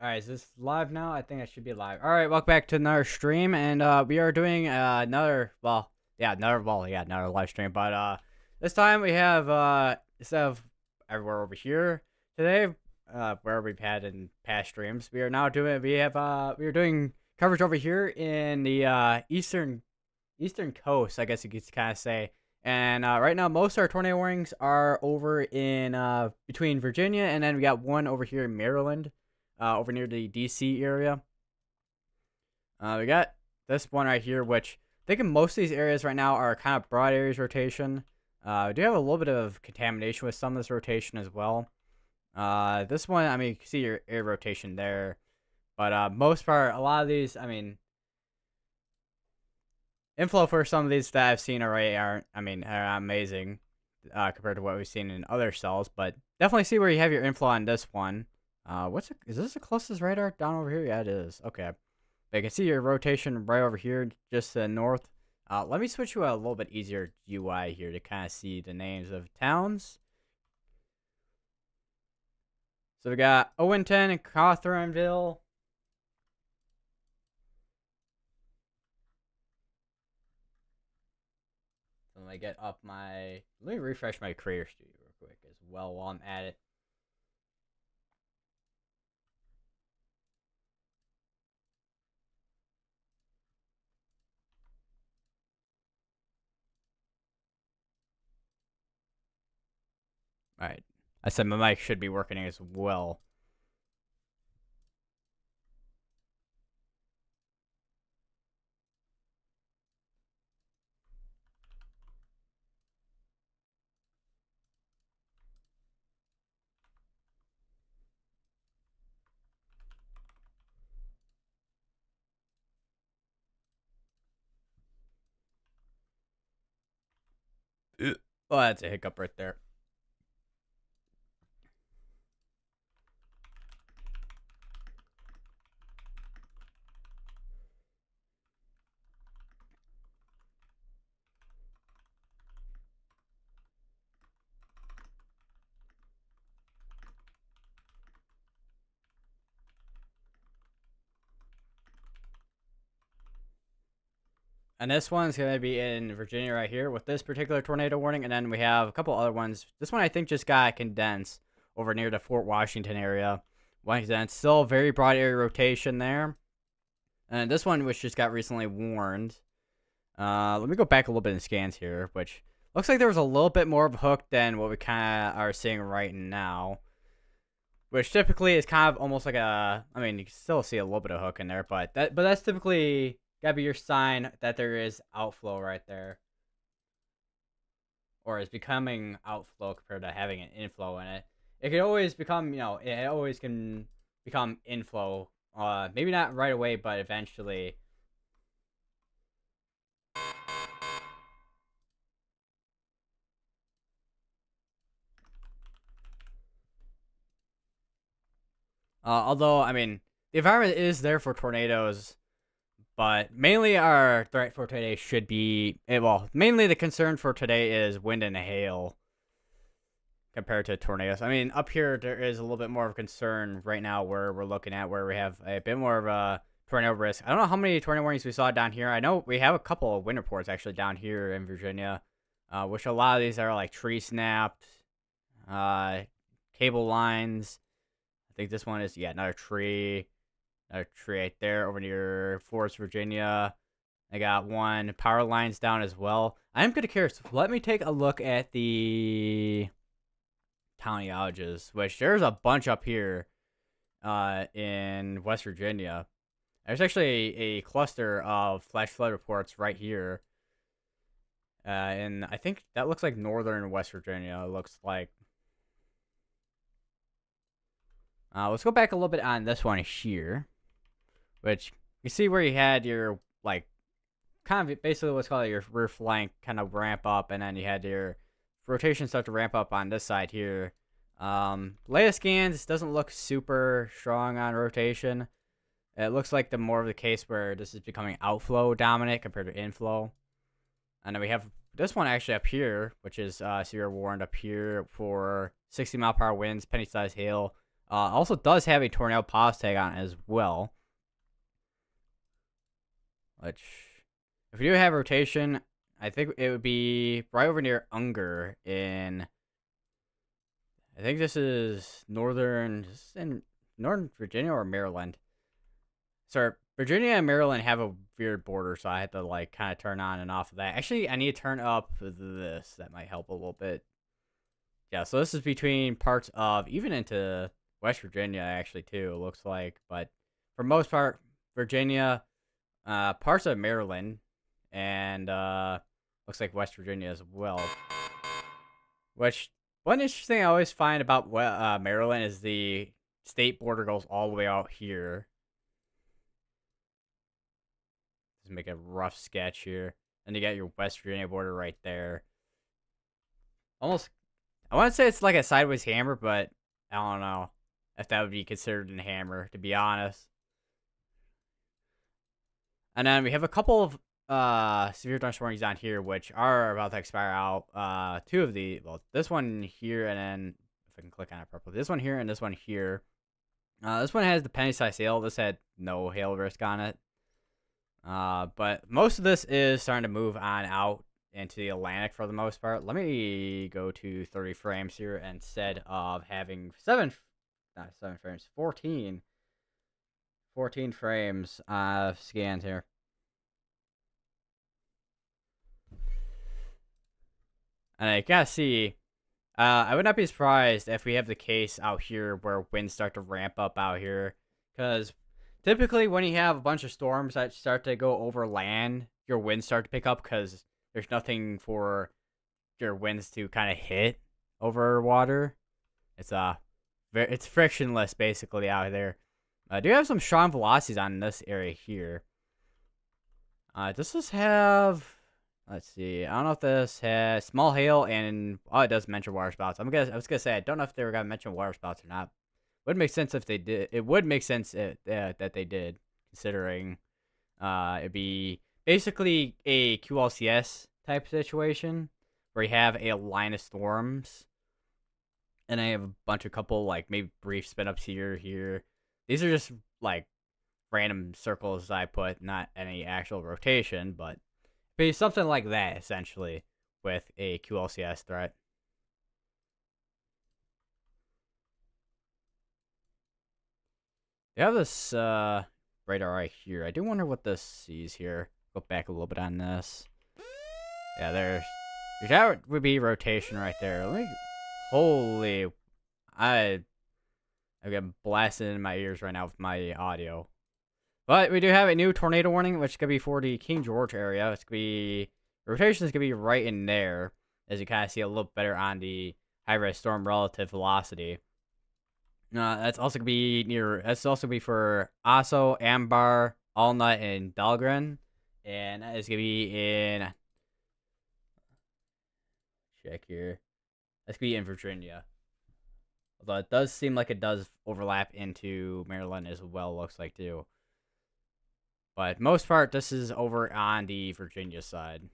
Alright, is this live now? I think I should be live. Alright, welcome back to another stream, and we are doing another live stream, but this time we have instead of everywhere over here today, where we've had in past streams, we are doing coverage over here in the eastern coast, I guess you could kind of say. And right now, most of our tornado warnings are over in between Virginia, and then we got one over here in Maryland, over near the DC area. We got this one right here, which I think in most of these areas right now are kind of broad areas rotation. We do have a little bit of contamination with some of this rotation as well. This one, I mean, you can see your air rotation there, but most part, a lot of these, I mean, inflow for some of these that I've seen already are amazing compared to what we've seen in other cells, but definitely see where you have your inflow on this one. Is this the closest radar down over here? Yeah, it is. Okay. But you can see your rotation right over here, just to the north. Let me switch to a little bit easier UI here to kind of see the names of towns. So we got Owenton and Catherineville. So let me get up let me refresh my Creator Studio real quick as well while I'm at it. Alright. I said my mic should be working as well. Oh, that's a hiccup right there. And this one's going to be in Virginia right here with this particular tornado warning. And then we have a couple other ones. This one I think just got condensed over near the Fort Washington area. One condensed. Still very broad area rotation there. And this one, which just got recently warned. Let me go back a little bit in scans here, which looks like there was a little bit more of a hook than what we kind of are seeing right now. Which typically is kind of almost like I mean, you can still see a little bit of hook in there, but that's typically gotta be your sign that there is outflow right there, or is becoming outflow compared to having an inflow in it. It could always become, it always can become inflow. Maybe not right away, but eventually. Although, I mean, the environment is there for tornadoes, but mainly our threat for today should be, mainly the concern for today is wind and hail compared to tornadoes. I mean, up here, there is a little bit more of a concern right now where we're looking at where we have a bit more of a tornado risk. I don't know how many tornado warnings we saw down here. I know we have a couple of wind reports actually down here in Virginia, which a lot of these are like tree snapped, cable lines. I think this one is, yeah, another tree right there over near Forest, Virginia. I got one power lines down as well. I'm kind of curious. Let me take a look at the county outages, which there's a bunch up here in West Virginia. There's actually a cluster of flash flood reports right here. And I think that looks like northern West Virginia. It looks like. Let's go back a little bit on this one here, which you see where you had your, like, kind of basically what's called your rear flank kind of ramp up, and then you had your rotation start to ramp up on this side here. Latest scans doesn't look super strong on rotation. It looks like the more of the case where this is becoming outflow dominant compared to inflow. And then we have this one actually up here, which is severe warned up here for 60-mile-per-hour winds, penny-sized hail, Also does have a tornado pause tag on it as well. Which, if you do have rotation, I think it would be right over near Unger in. I think this is in Northern Virginia or Maryland. Sorry, Virginia and Maryland have a weird border, so I had to like kind of turn on and off of that. Actually, I need to turn up this. That might help a little bit. Yeah, so this is between parts of even into West Virginia actually too. It looks like, but for most part, Virginia, parts of Maryland, and looks like West Virginia as well. Which one interesting thing I always find about Maryland is the state border goes all the way out here. Just make a rough sketch here. And you got your West Virginia border right there. Almost, I want to say it's like a sideways hammer, but I don't know if that would be considered a hammer, to be honest. And then we have a couple of severe thunderstorm warnings on here, which are about to expire out. Two of the, well, this one here, and then if I can click on it properly, this one here and this one here. This one has the penny size hail. This had no hail risk on it. But most of this is starting to move on out into the Atlantic for the most part. Let me go to 30 frames here instead of having 14 frames scanned here. And I gotta see, I would not be surprised if we have the case out here where winds start to ramp up out here. Because typically when you have a bunch of storms that start to go over land, your winds start to pick up because there's nothing for your winds to kind of hit over water. It's frictionless basically out there. I do have some strong velocities on this area here. Does this have... Let's see. I don't know if this has small hail and... Oh, it does mention water spouts. I was gonna say, I don't know if they were gonna mention water spouts or not. Would make sense if they did. It would make sense that they did, considering it'd be basically a QLCS type situation where you have a line of storms, and I have a couple like maybe brief spin ups here. These are just like random circles I put, not any actual rotation, but be something like that essentially with a QLCS threat. They have this radar right here. I do wonder what this sees here. Go back a little bit on this. Yeah, that would be rotation right there. Holy, I get blasted in my ears right now with my audio. But we do have a new tornado warning, which could be for the King George area. It's gonna be rotation is gonna be right in there, as you kind of see a little better on the high-res storm relative velocity. That's also gonna be near. That's also gonna be for Aso, Ambar, Alnut, and Dahlgren, and that is gonna be in. Check here. That's gonna be in Virginia. Although it does seem like it does overlap into Maryland as well. Looks like too. But most part, this is over on the Virginia side.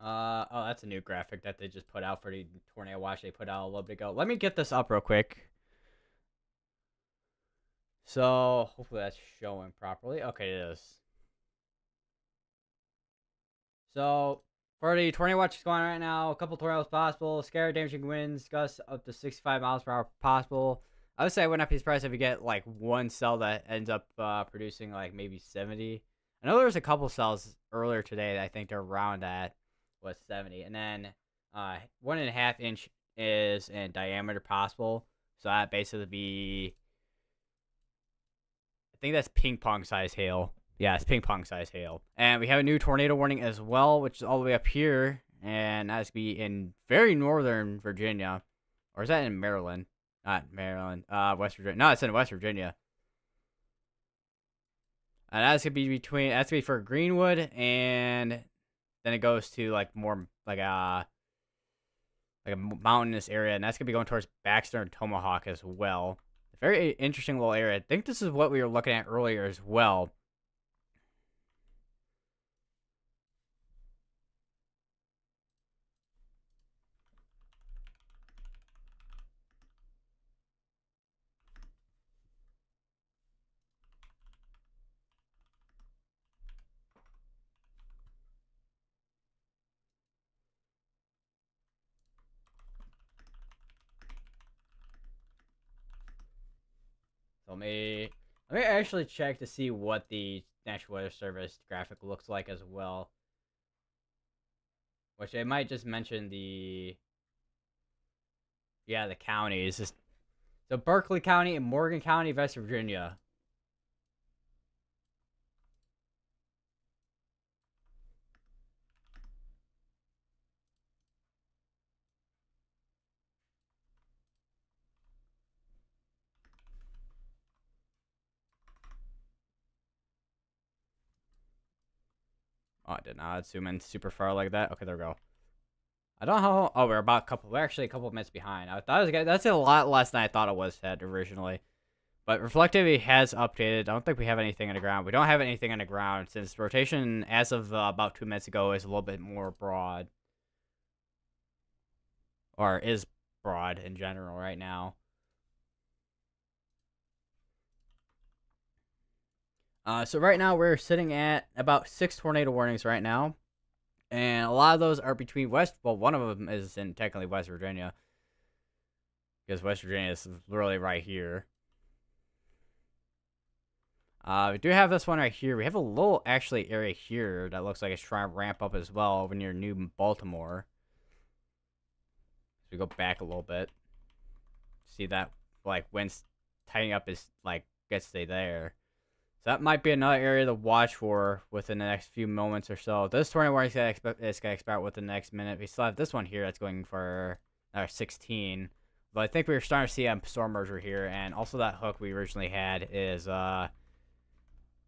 Oh, that's a new graphic that they just put out for the tornado watch they put out a little bit ago. Let me get this up real quick. So, hopefully that's showing properly. Okay, it is. So, for the tornado watch going on right now, a couple tornadoes possible, scary damaging winds, gusts up to 65 miles per hour possible. I would say I would not be surprised if you get like one cell that ends up producing like maybe 70. I know there's a couple cells earlier today that I think they're around at was 70, and then 1.5 inch is in diameter possible, so that basically be I think that's ping pong size hail. Yeah, it's ping pong size hail. And we have a new tornado warning as well, which is all the way up here. And that's be in very northern Virginia. Or is that in Maryland? Not Maryland. West Virginia. No, it's in West Virginia. And that's gonna be between. That's gonna be for Greenwood, and then it goes to like more like a mountainous area, and that's gonna be going towards Baxter and Tomahawk as well. Very interesting little area. I think this is what we were looking at earlier as well. So let me actually check to see what the National Weather Service graphic looks like as well. Which I might just mention the counties. So Berkeley County and Morgan County, West Virginia. Oh, I did not zoom in super far like that. Okay, there we go. I don't know how. Oh, we're actually a couple minutes behind. I thought it was that's a lot less than I thought it was had originally. But reflectivity has updated. I don't think we have anything on the ground. We don't have anything on the ground since rotation, as of about 2 minutes ago, is a little bit more broad. Or is broad in general right now. So right now we're sitting at about 6 tornado warnings right now. And a lot of those are between one of them is in technically West Virginia. Because West Virginia is literally right here. We do have this one right here. We have a little, actually, area here that looks like it's trying to ramp up as well over near New Baltimore. So we go back a little bit. See that, like, wind's tightening up is, like, gets to there. So that might be another area to watch for within the next few moments or so. This tornado warning is going to expire within the next minute. We still have this one here that's going for 16. But I think we're starting to see a storm merger here. And also that hook we originally had is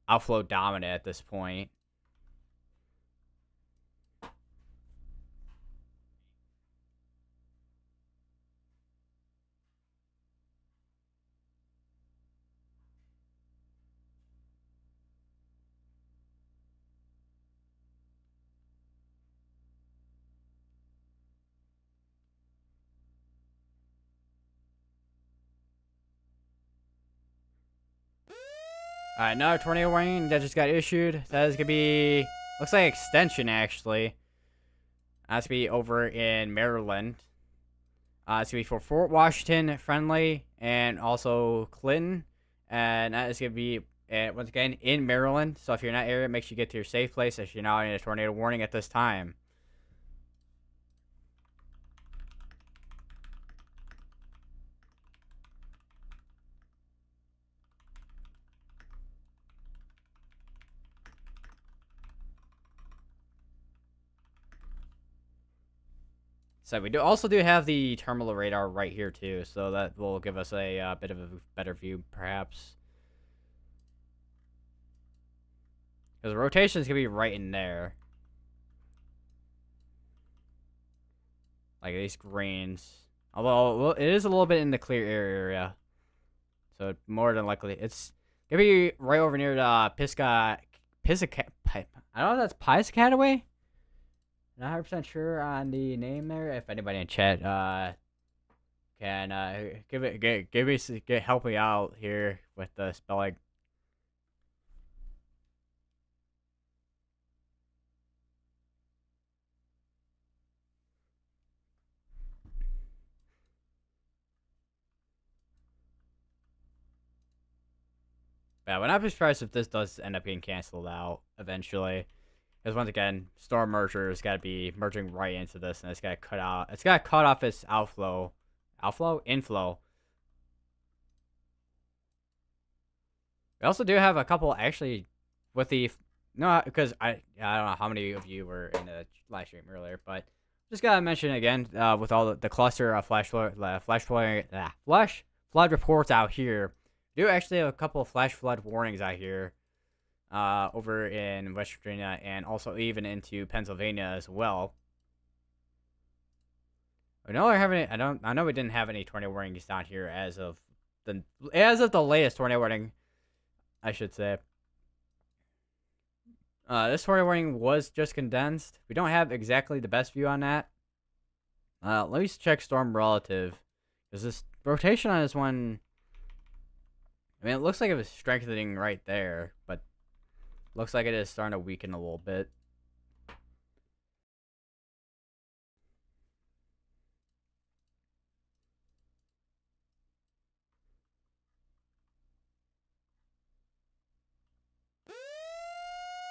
outflow dominant at this point. Alright, another tornado warning that just got issued. That is going to be, looks like extension actually. That's going to be over in Maryland. It's going to be for Fort Washington, Friendly, and also Clinton. And that is going to be, once again, in Maryland. So if you're in that area, make sure you get to your safe place if you're not in a tornado warning at this time. So we also do have the terminal radar right here too, so that will give us a bit of a better view, perhaps. Because the rotation is gonna be right in there, like these greens. Although it is a little bit in the clear area, so more than likely it's gonna be right over near the Pisca. I don't know if that's Piscataway. Not 100% sure on the name there. If anybody in chat can help me out here with the spelling. Yeah, I would not be surprised if this does end up getting canceled out eventually. Because once again, storm merger has got to be merging right into this, and it's got to cut out. It's got to cut off its inflow. We also do have a couple actually with the no, because I don't know how many of you were in the live stream earlier, but just gotta mention again with all the cluster of flash flood reports out here. We do actually have a couple of flash flood warnings out here over in West Virginia and also even into Pennsylvania as well. I know I know we didn't have any tornado warnings down here as of the latest tornado warning, I should say. This tornado warning was just condensed. We don't have exactly the best view on that. Let me check storm relative, because this rotation on this one, I mean, it looks like it was strengthening right there, but looks like it is starting to weaken a little bit.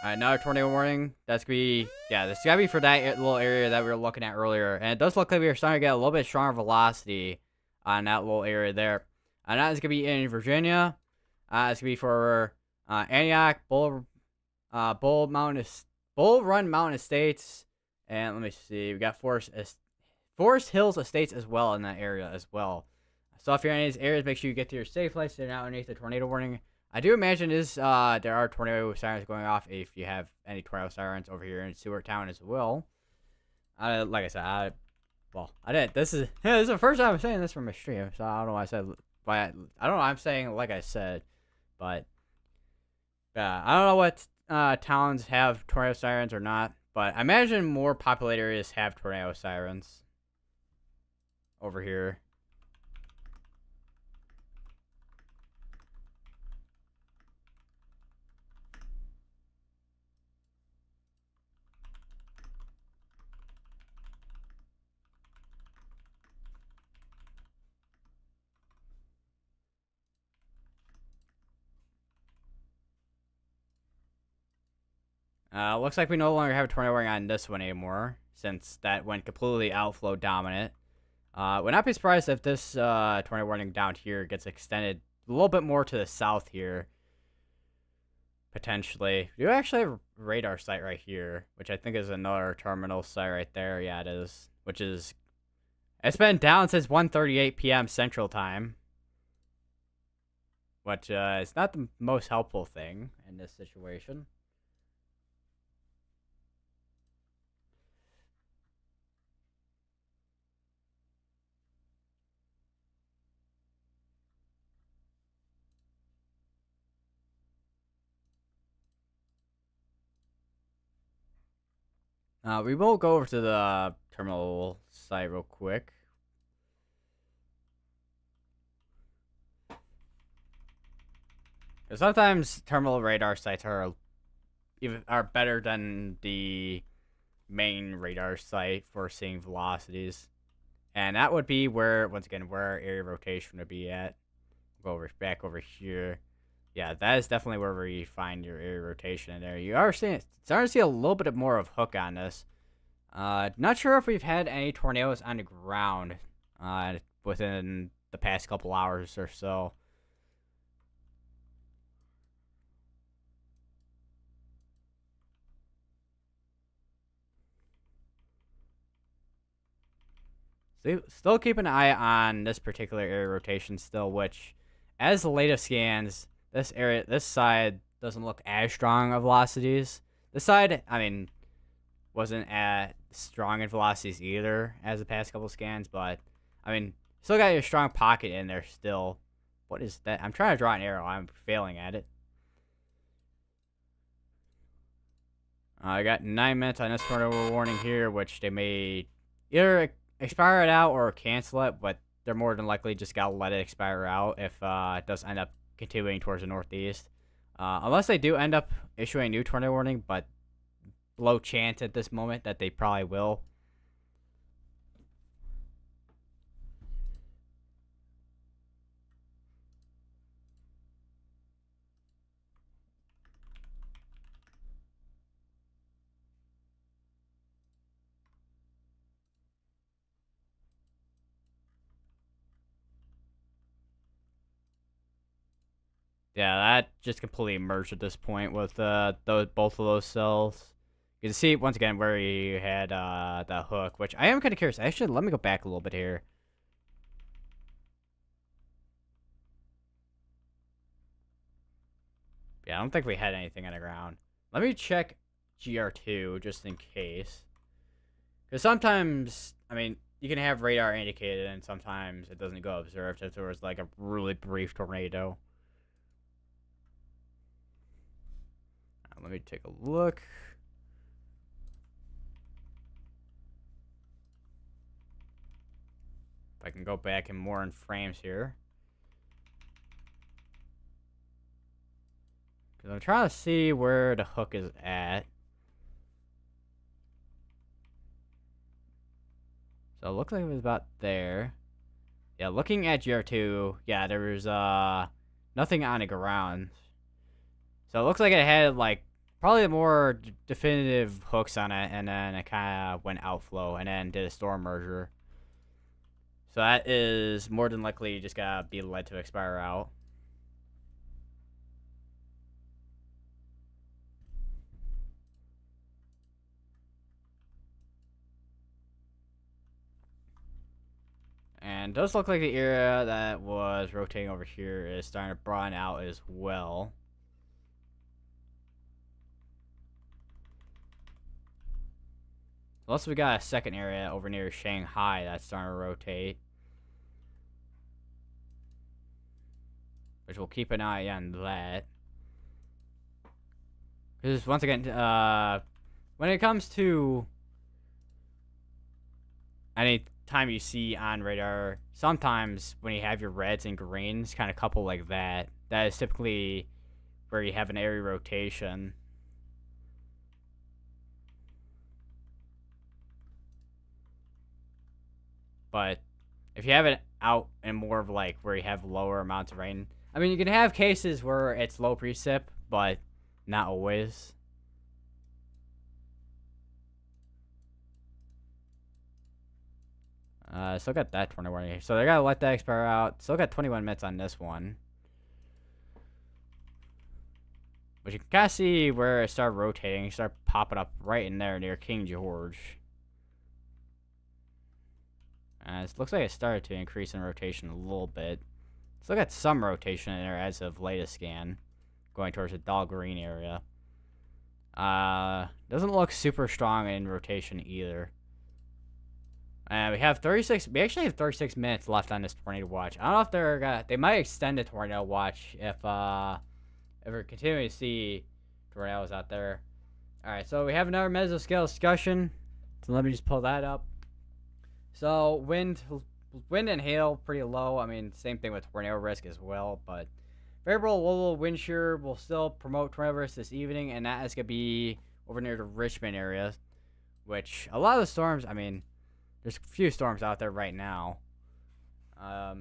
Another tornado warning. That's gonna be, yeah, this gotta be for that little area that we were looking at earlier. And it does look like we are starting to get a little bit stronger velocity on that little area there. And that is gonna be in Virginia. It's gonna be for Antioch, Bull Run Mountain Estates, and let me see, we got Forest Hills Estates as well in that area as well. So if you're in these areas, make sure you get to your safe place. They're not underneath the tornado warning. I do imagine there are tornado sirens going off if you have any tornado sirens over here in Seward Town as well. Like I said, I didn't. This is the first time I'm saying this from a stream, so I don't know why I said, but I don't know why I'm saying like I said, but I don't know what towns have tornado sirens or not, but I imagine more populated areas have tornado sirens over here. Looks like we no longer have a tornado warning on this one anymore, since that went completely outflow dominant. Would not be surprised if this tornado warning down here gets extended a little bit more to the south here. Potentially. We do actually have a radar site right here, which I think is another terminal site right there. Yeah, it is. It's been down since 1:38 p.m. Central Time. Which is not the most helpful thing in this situation. We will go over to the terminal site real quick. Sometimes terminal radar sites are better than the main radar site for seeing velocities, and that would be where our area rotation would be at. Go back over here. Yeah, that is definitely where we find your area rotation in there. You are starting to see a little bit more of hook on this. Not sure if we've had any tornadoes on the ground within the past couple hours or so. Still keep an eye on this particular area rotation still, which, as the latest scans, this side doesn't look as strong of velocities. This side, I mean, wasn't as strong in velocities either as the past couple scans, but, I mean, still got your strong pocket in there still. What is that? I'm trying to draw an arrow. I'm failing at it. I got 9 minutes on this tornado warning here, which they may either expire it out or cancel it, but they're more than likely just gotta let it expire out if it does end up continuing towards the northeast. Unless they do end up issuing a new tornado warning, but low chance at this moment that they probably will. Yeah, that just completely merged at this point with both of those cells. You can see once again where you had the hook, which I am kind of curious. Actually, let me go back a little bit here. Yeah, I don't think we had anything on the ground. Let me check GR2 just in case. Because sometimes, I mean, you can have radar indicated, and sometimes it doesn't go observed if there was like a really brief tornado. Let me take a look. If I can go back and more in frames here. Because I'm trying to see where the hook is at. So it looks like it was about there. Yeah, looking at GR2, yeah, there was nothing on the ground. So it looks like it had like probably more definitive hooks on it, and then it kind of went outflow and then did a storm merger. So that is more than likely just gonna be led to expire out. And does look like the area that was rotating over here is starting to broaden out as well. Plus, we got a second area over near Shanghai that's starting to rotate, which we'll keep an eye on that. Because once again, when it comes to any time you see on radar, sometimes when you have your reds and greens kind of couple like that, that is typically where you have an area rotation. But if you have it out in more of like where you have lower amounts of rain, I mean, you can have cases where it's low precip, but not always. Still got that 21 here. So they gotta let that expire out. Still got 21 minutes on this one. But you can kind of see where it started rotating. Start popping up right in there near King George. It looks like it started to increase in rotation a little bit. Still got some rotation in there as of latest scan. Going towards the Dog Green area. Doesn't look super strong in rotation either. And we have 36. We actually have 36 minutes left on this tornado watch. I don't know if they're gonna. They might extend the tornado watch if we're continuing to see tornadoes out there. All right, so we have another mesoscale discussion. So let me just pull that up. So wind and hail pretty low. I mean, same thing with tornado risk as well. But favorable low wind shear will still promote tornado risk this evening, and that is gonna be over near the Richmond area, which a lot of the storms. I mean. There's a few storms out there right now. I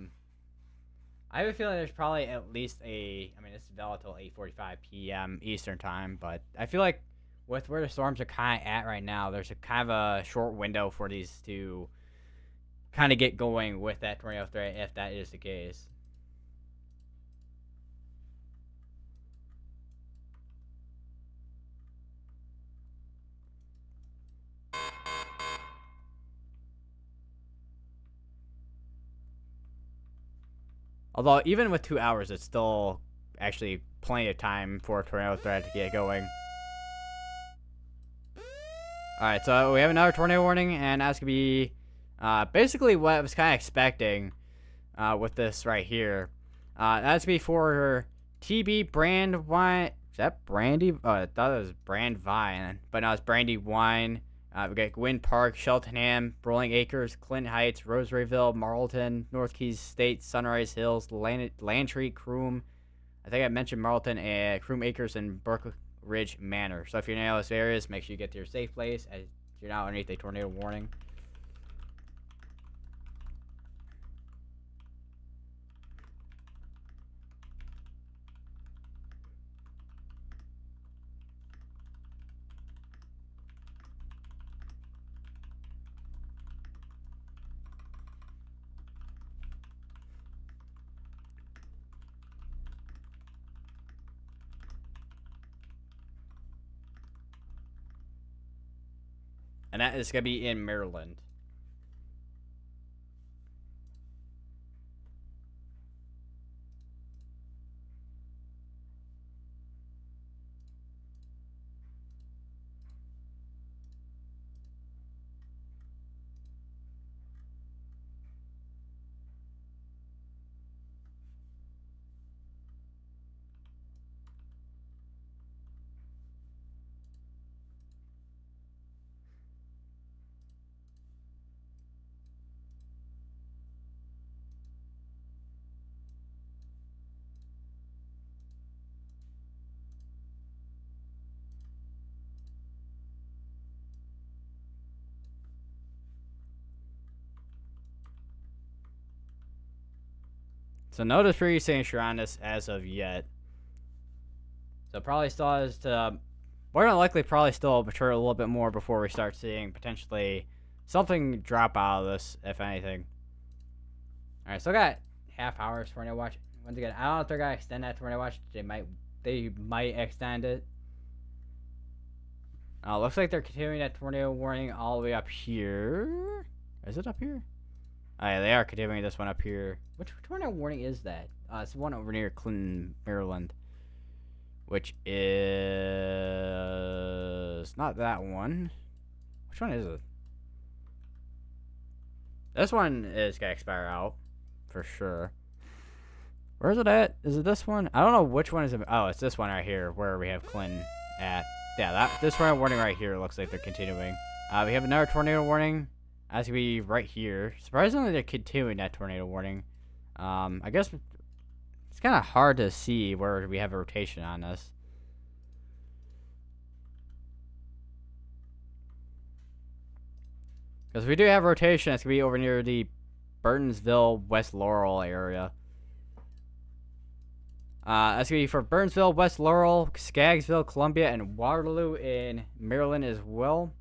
have a feeling there's probably at least I mean, it's valid till 8:45 p.m. Eastern time, but I feel like with where the storms are kind of at right now, there's a kind of a short window for these to kind of get going with that tornado threat, if that is the case. Although, even with 2 hours, it's still actually plenty of time for a tornado threat to get going. Alright, so we have another tornado warning, and that's going to be basically what I was kind of expecting with this right here. That's going to be for TB Brandywine. Is that Brandy? Oh, I thought it was Brandvine, but no, it's Brandywine. We got Gwynn Park, Cheltenham, Rolling Acres, Clinton Heights, Rosaryville, Marlton, North Keys State, Sunrise Hills, Lantry, Croom. I think I mentioned Marlton, Croom Acres, and Burke Ridge Manor. So if you're in any of those areas, make sure you get to your safe place as you're not underneath a tornado warning. And that is going to be in Maryland. So no degree signature on this as of yet. So probably still has to, more than likely probably still mature a little bit more before we start seeing potentially something drop out of this, if anything. Alright, still got half hours tornado watch. Once again, I don't know if they're gonna extend that tornado watch. They might extend it. Looks like they're continuing that tornado warning all the way up here. Is it up here? Oh yeah, they are continuing this one up here. Which tornado warning is that? It's the one over near Clinton, Maryland. Which is not that one. Which one is it? This one is gonna expire out for sure. Where is it at? Is it this one? I don't know which one is it. Oh, it's this one right here where we have Clinton at. Yeah, this tornado warning right here looks like they're continuing. We have another tornado warning. That's gonna be right here. Surprisingly, they're continuing that tornado warning. I guess it's kind of hard to see where we have a rotation on this. Because we do have rotation, it's gonna be over near the Burtonsville, West Laurel area. That's gonna be for Burnsville, West Laurel, Skaggsville, Columbia, and Waterloo in Maryland as well.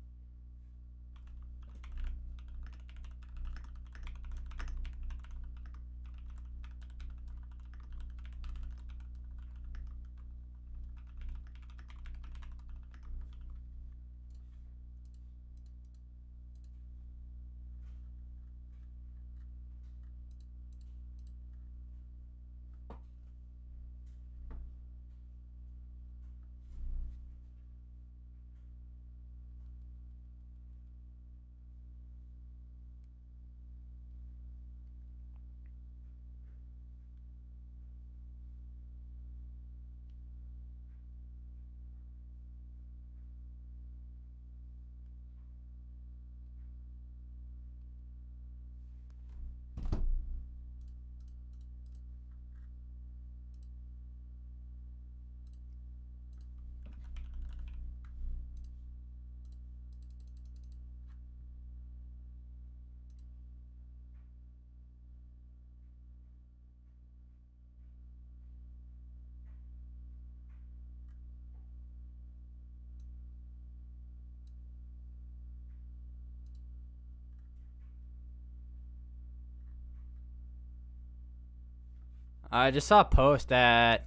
I just saw a post that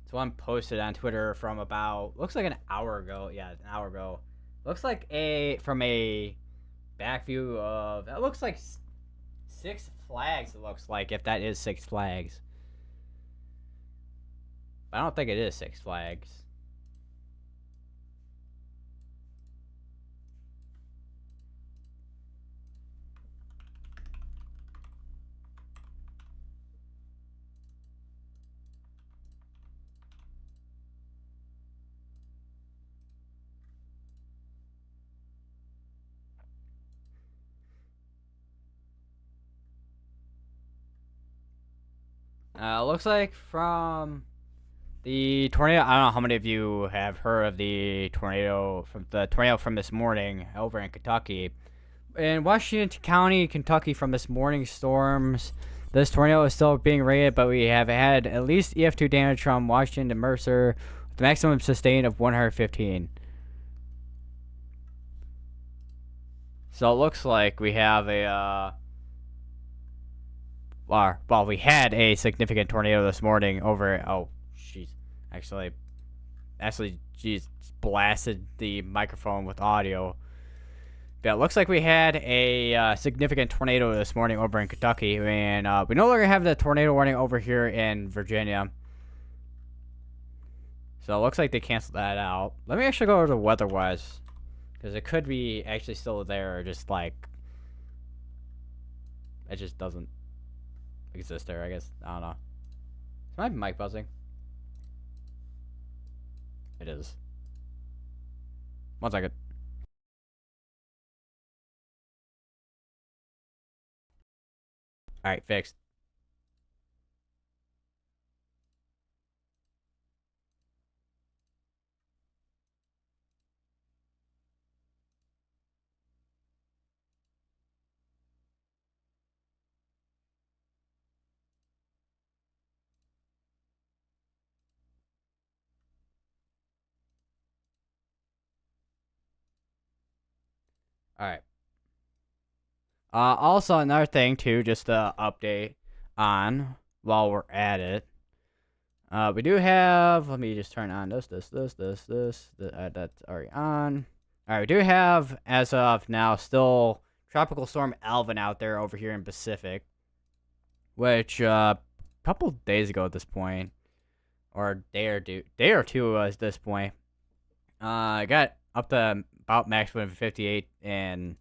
someone posted on Twitter from about, looks like an hour ago. Yeah, an hour ago. Looks like from a back view of, that looks like Six Flags, it looks like, if that is Six Flags. But I don't think it is Six Flags. Looks like from the tornado, I don't know how many of you have heard of the tornado from this morning over in Kentucky. In Washington County, Kentucky, from this morning's storms, this tornado is still being rated, but we have had at least EF2 damage from Washington to Mercer, with the maximum sustained of 115. So it looks like we have a, well, we had a significant tornado this morning over, oh, jeez, actually, jeez, blasted the microphone with audio. Yeah, it looks like we had a significant tornado this morning over in Kentucky, and we no longer have the tornado warning over here in Virginia. So it looks like they canceled that out. Let me actually go over the weather-wise, because it could be actually still there, or just like it just doesn't exist there. I guess I don't know. Is my mic buzzing? It is. One second. All right, fixed. All right. Also, another thing too, just to update on while we're at it. We do have. Let me just turn on this. That's already on. All right, we do have as of now still Tropical Storm Alvin out there over here in Pacific, which a couple days ago at this point, or day or two at this point, I got up to about max wind of 58 and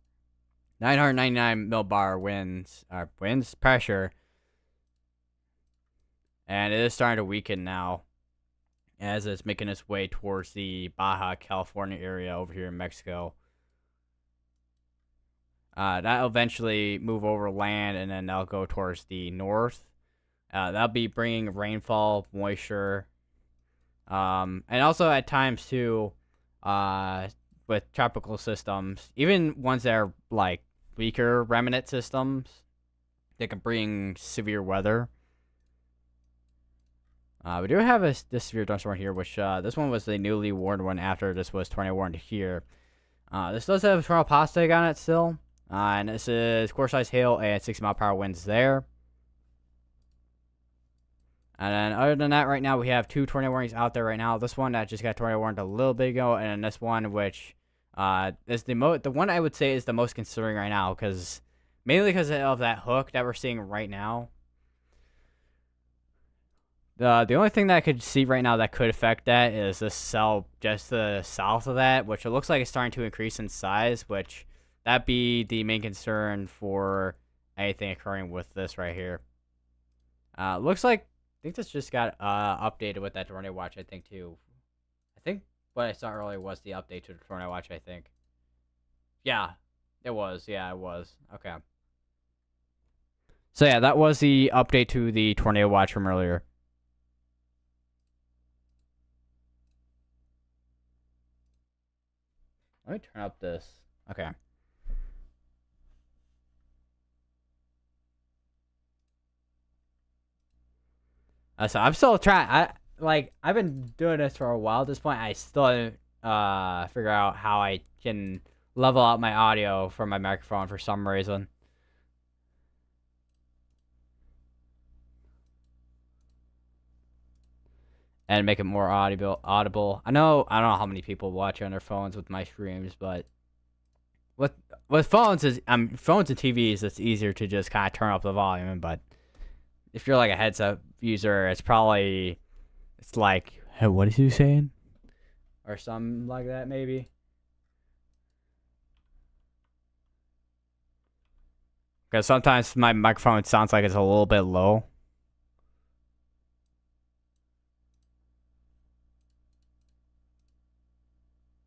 999 millbar winds pressure, and it is starting to weaken now as it's making its way towards the Baja California area over here in Mexico. That'll eventually move over land, and then that'll go towards the north. That'll be bringing rainfall, moisture, and also at times too, with tropical systems, even ones that are like weaker remnant systems, they can bring severe weather. We do have this severe thunderstorm here, which this one was the newly warned one after this was tornado warned here. This does have tornado postig on it still, and this is core size hail and 60-mile-per-hour winds there. And then other than that, right now we have 2 tornado warnings out there right now. This one that just got tornado warned a little bit ago, and then this one which is the one I would say is the most concerning right now, because mainly because of that hook that we're seeing right now. The only thing that I could see right now that could affect that is this cell just to the south of that, which it looks like it's starting to increase in size, which that'd be the main concern for anything occurring with this right here. Looks like, I think this just got updated with that tornado watch, I think, too. I think what I saw earlier was the update to the tornado watch, I think. Yeah, it was. Yeah, it was. Okay. So yeah, that was the update to the tornado watch from earlier. Let me turn up this. Okay. So I'm still trying. I've been doing this for a while. At this point, I still haven't figure out how I can level out my audio from my microphone for some reason. And make it more audible. I don't know how many people watch on their phones with my streams, but with phones phones and TVs, it's easier to just kind of turn up the volume. But if you're like a headset user, it's like, hey, what is he saying, or something like that, maybe. Because sometimes my microphone sounds like it's a little bit low.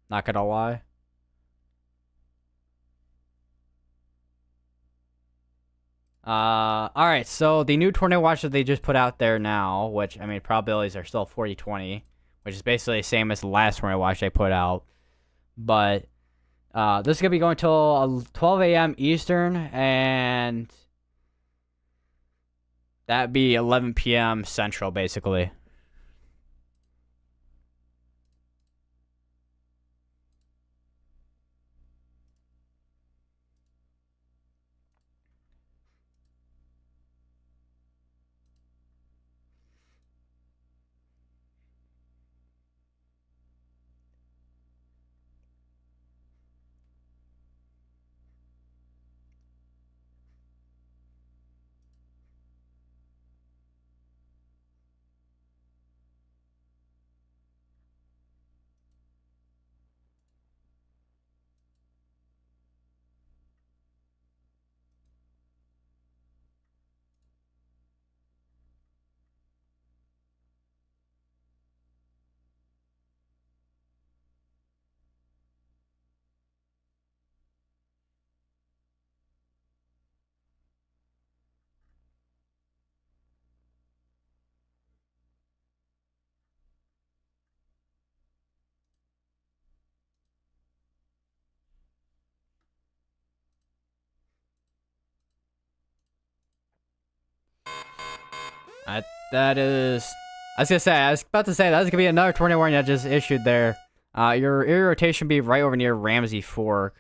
Not gonna lie. All right. So the new tornado watch that they just put out there now, which I mean, probabilities are still 40-20, which is basically the same as the last tornado watch they put out. But this is gonna be going till 12 a.m. Eastern, and that'd be 11 p.m. Central, basically. That is. I was about to say that's gonna be another tornado warning that just issued there. Your area rotation be right over near Ramsey Fork.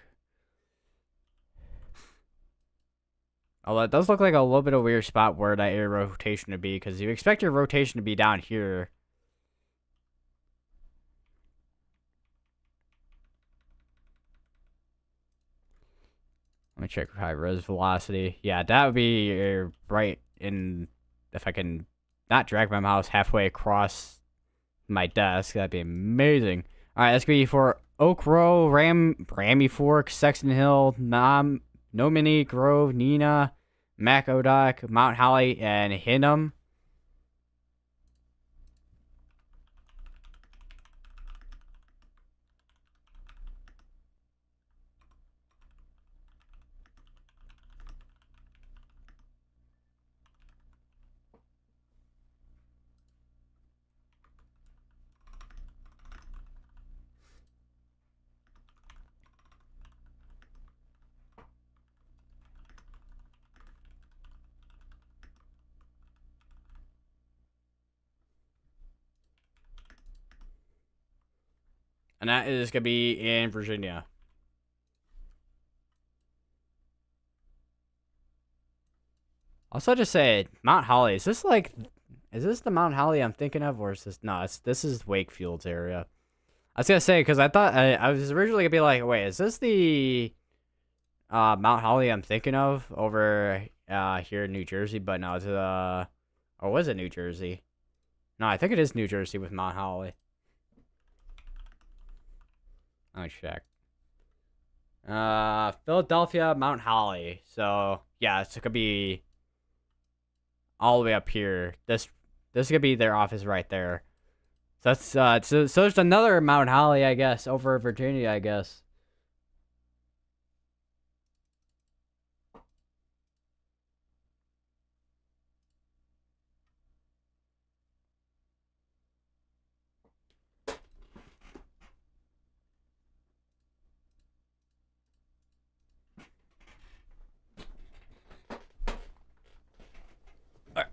Although it does look like a little bit of a weird spot where that area rotation to be, because you expect your rotation to be down here. Let me check high res velocity. Yeah, that would be right in. If I can not drag my mouse halfway across my desk, that'd be amazing. All right, that's gonna be for Oak Row, Rammy Fork, Sexton Hill, Nomini, Grove, Nina, Macodoc, Mount Holly, and Hinnom. And that is gonna be in Virginia. Also, just say Mount Holly. Is this like, is this the Mount Holly I'm thinking of, or is this no? This is Wakefield's area. I was gonna say because I thought I was originally gonna be like, wait, is this the Mount Holly I'm thinking of over here in New Jersey? But no, it's or was it New Jersey? No, I think it is New Jersey with Mount Holly. Let me check. Philadelphia, Mount Holly. So yeah, it's gonna be all the way up here. This is gonna be their office right there. So that's so there's another Mount Holly, I guess, over Virginia, I guess.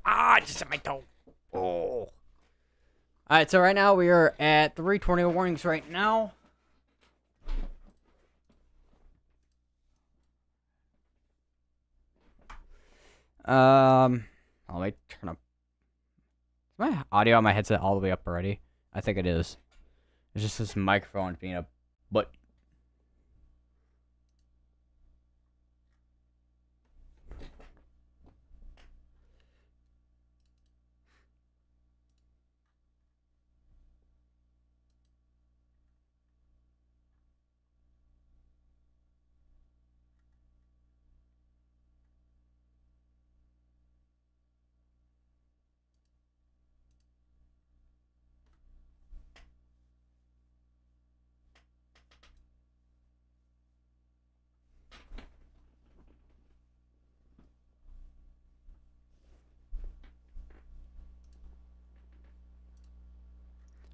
I just hit my toe. Oh. Alright, so right now we are at 3 tornado warnings right now. Let me turn up. Is my audio on my headset all the way up already? I think it is. It's just this microphone being a but.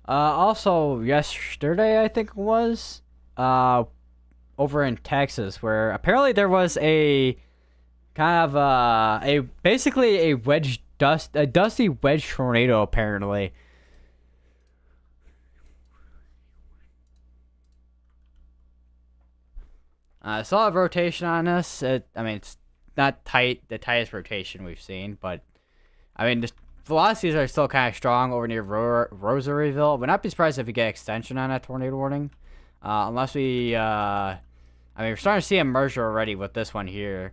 Also yesterday I think it was, over in Texas where apparently there was a kind of a basically a dusty wedge tornado apparently. I saw a rotation on this. I mean, it's not the tightest rotation we've seen, but I mean, the velocities are still kind of strong over near Rosaryville. Would not be surprised if we get extension on that tornado warning, unless we. I mean, we're starting to see a merger already with this one here,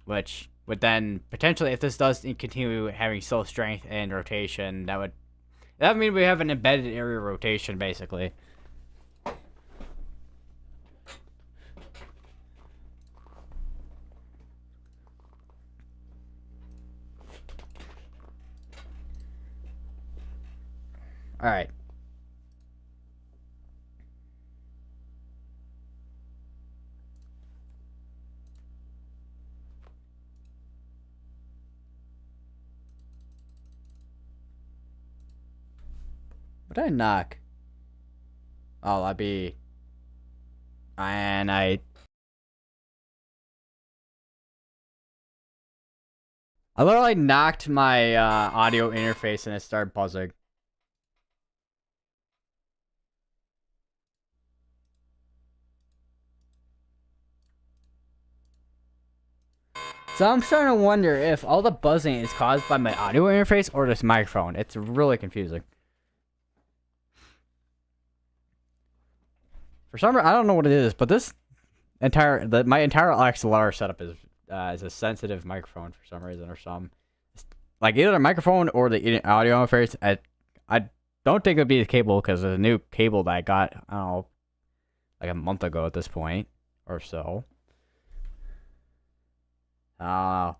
which would then potentially, if this does continue having still strength and rotation, that would mean we have an embedded area rotation basically. All right. What did I knock? Oh, that'd be. And I. I literally knocked my audio interface and it started buzzing. So I'm starting to wonder if all the buzzing is caused by my audio interface or this microphone. It's really confusing. For some reason, I don't know what it is, but this my entire XLR setup is a sensitive microphone for some reason or some. Like either the microphone or the audio interface. I don't think it'd be the cable because the new cable that I got, I don't know, like a month ago at this point or so. Got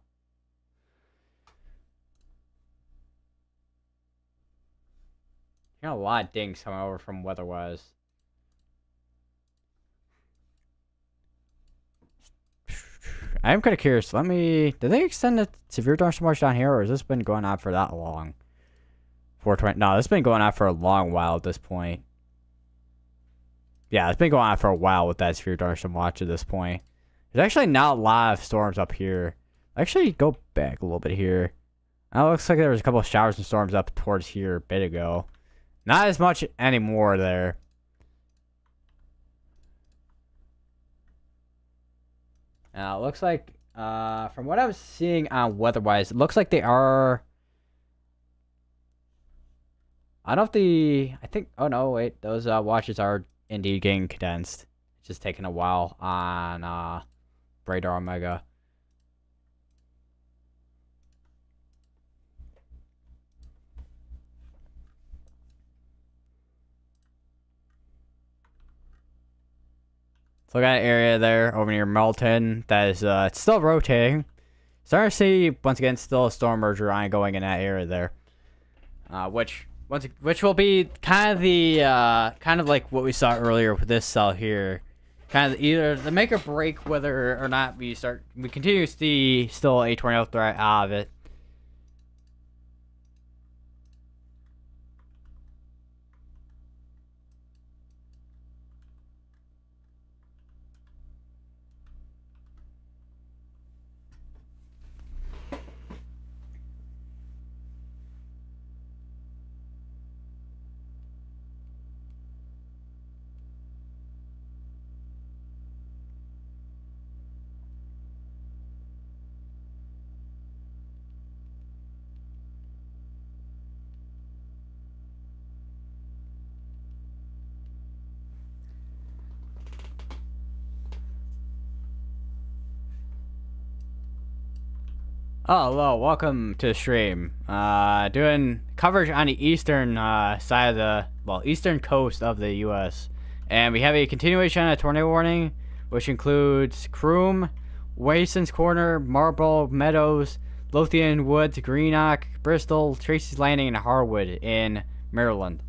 a lot of dings coming over from weather-wise. I am kind of curious. Did they extend the severe thunderstorms down here, or has this been going on for that long? 420. No, this has been going on for a long while at this point. Yeah, it's been going on for a while with that severe thunderstorm watch at this point. There's actually not a lot of storms up here. Actually, go back a little bit here. It looks like there was a couple of showers and storms up towards here a bit ago. Not as much anymore there. Now, it looks like, from what I was seeing on weather-wise, it looks like they are... I don't know if I think... Oh, no, wait. Those watches are indeed getting condensed. It's just taking a while on Radar Omega. Look at that area there over near Melton. That is, it's still rotating. Starting to see, once again, still a storm merger ongoing in that area there. Which will be kind of the, kind of like what we saw earlier with this cell here. Kind of either the make or break whether or not we continue to see still a tornado threat out of it. Oh, hello, welcome to the stream. Doing coverage on the eastern side of the, eastern coast of the U.S. And we have a continuation on a tornado warning, which includes Croom, Wason's Corner, Marble Meadows, Lothian Woods, Greenock, Bristol, Tracy's Landing, and Harwood in Maryland.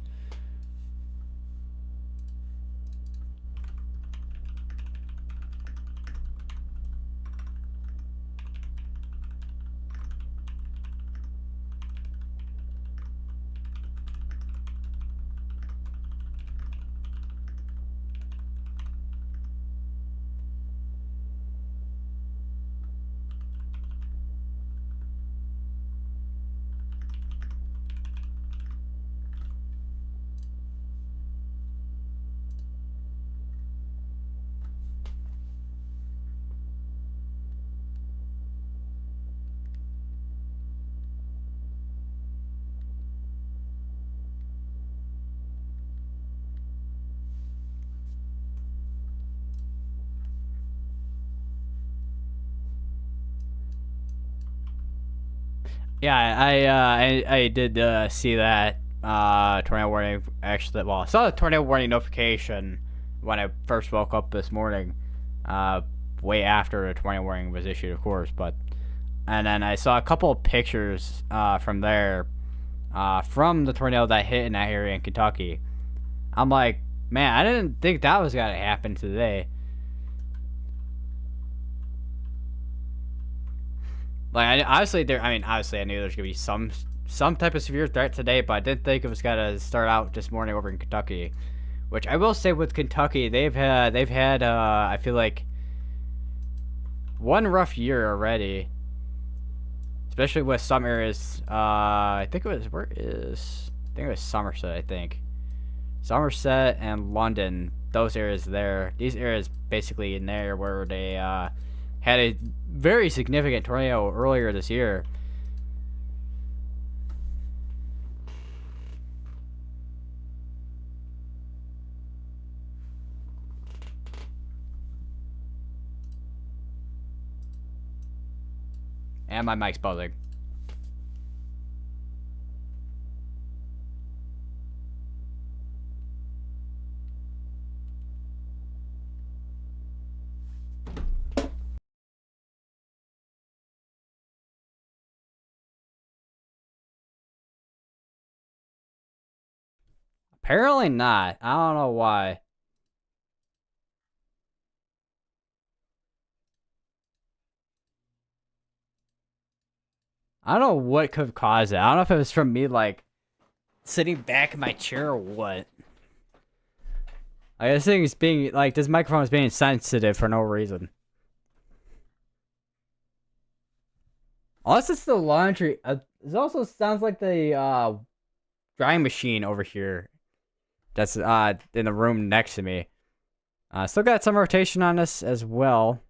Yeah, I did see that tornado warning. Actually, well, I saw the tornado warning notification when I first woke up this morning. Way after the tornado warning was issued, of course. And then I saw a couple of pictures from there, from the tornado that hit in that area in Kentucky. I'm like, man, I didn't think that was gonna happen today. Like, obviously I knew there's gonna be some type of severe threat today, but I didn't think it was gonna start out this morning over in Kentucky. Which I will say with Kentucky, they've had I feel like one rough year already. especially with some areas. I think it was I think it was Somerset. I think Somerset and London. Those areas there. These areas basically in there where they had a very significant tornado earlier this year. And my mic's buzzing. Apparently not. I don't know why. I don't know what could have caused it. I don't know if it was from me, like, sitting back in my chair or what. I guess thing is being, like, this microphone is being sensitive for no reason. Unless it's the laundry. This also sounds like the drying machine over here. That's in the room next to me. Still got some rotation on this as well.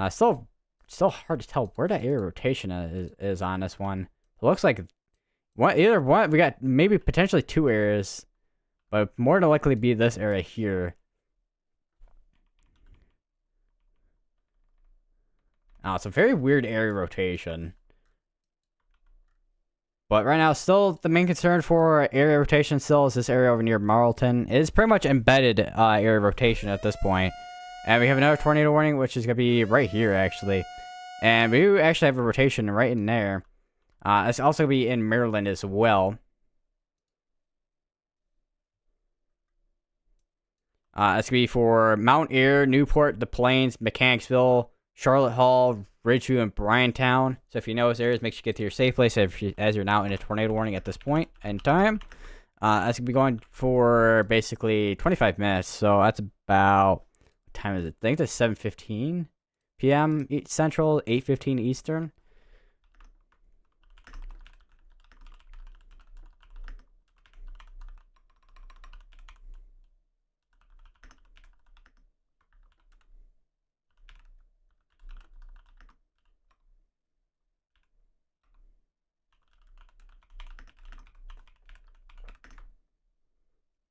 Still hard to tell where that area rotation is on this one. It looks like either one. We got maybe potentially two areas, but more than likely be this area here. It's a very weird area rotation. But right now, still the main concern for area rotation still is this area over near Marlton. It is pretty much embedded area rotation at this point. And we have another tornado warning, which is going to be right here, actually. And we actually have a rotation right in there. It's also going to be in Maryland as well. It's going to be for Mount Ayr, Newport, The Plains, Mechanicsville, Charlotte Hall, Ridgeview, and Bryantown. So if you know those areas, make sure you get to your safe place as you're now in a tornado warning at this point in time. That's going to be going for basically 25 minutes. So that's about, what time is it? I think that's 7:15 p.m. Central, 8:15 Eastern.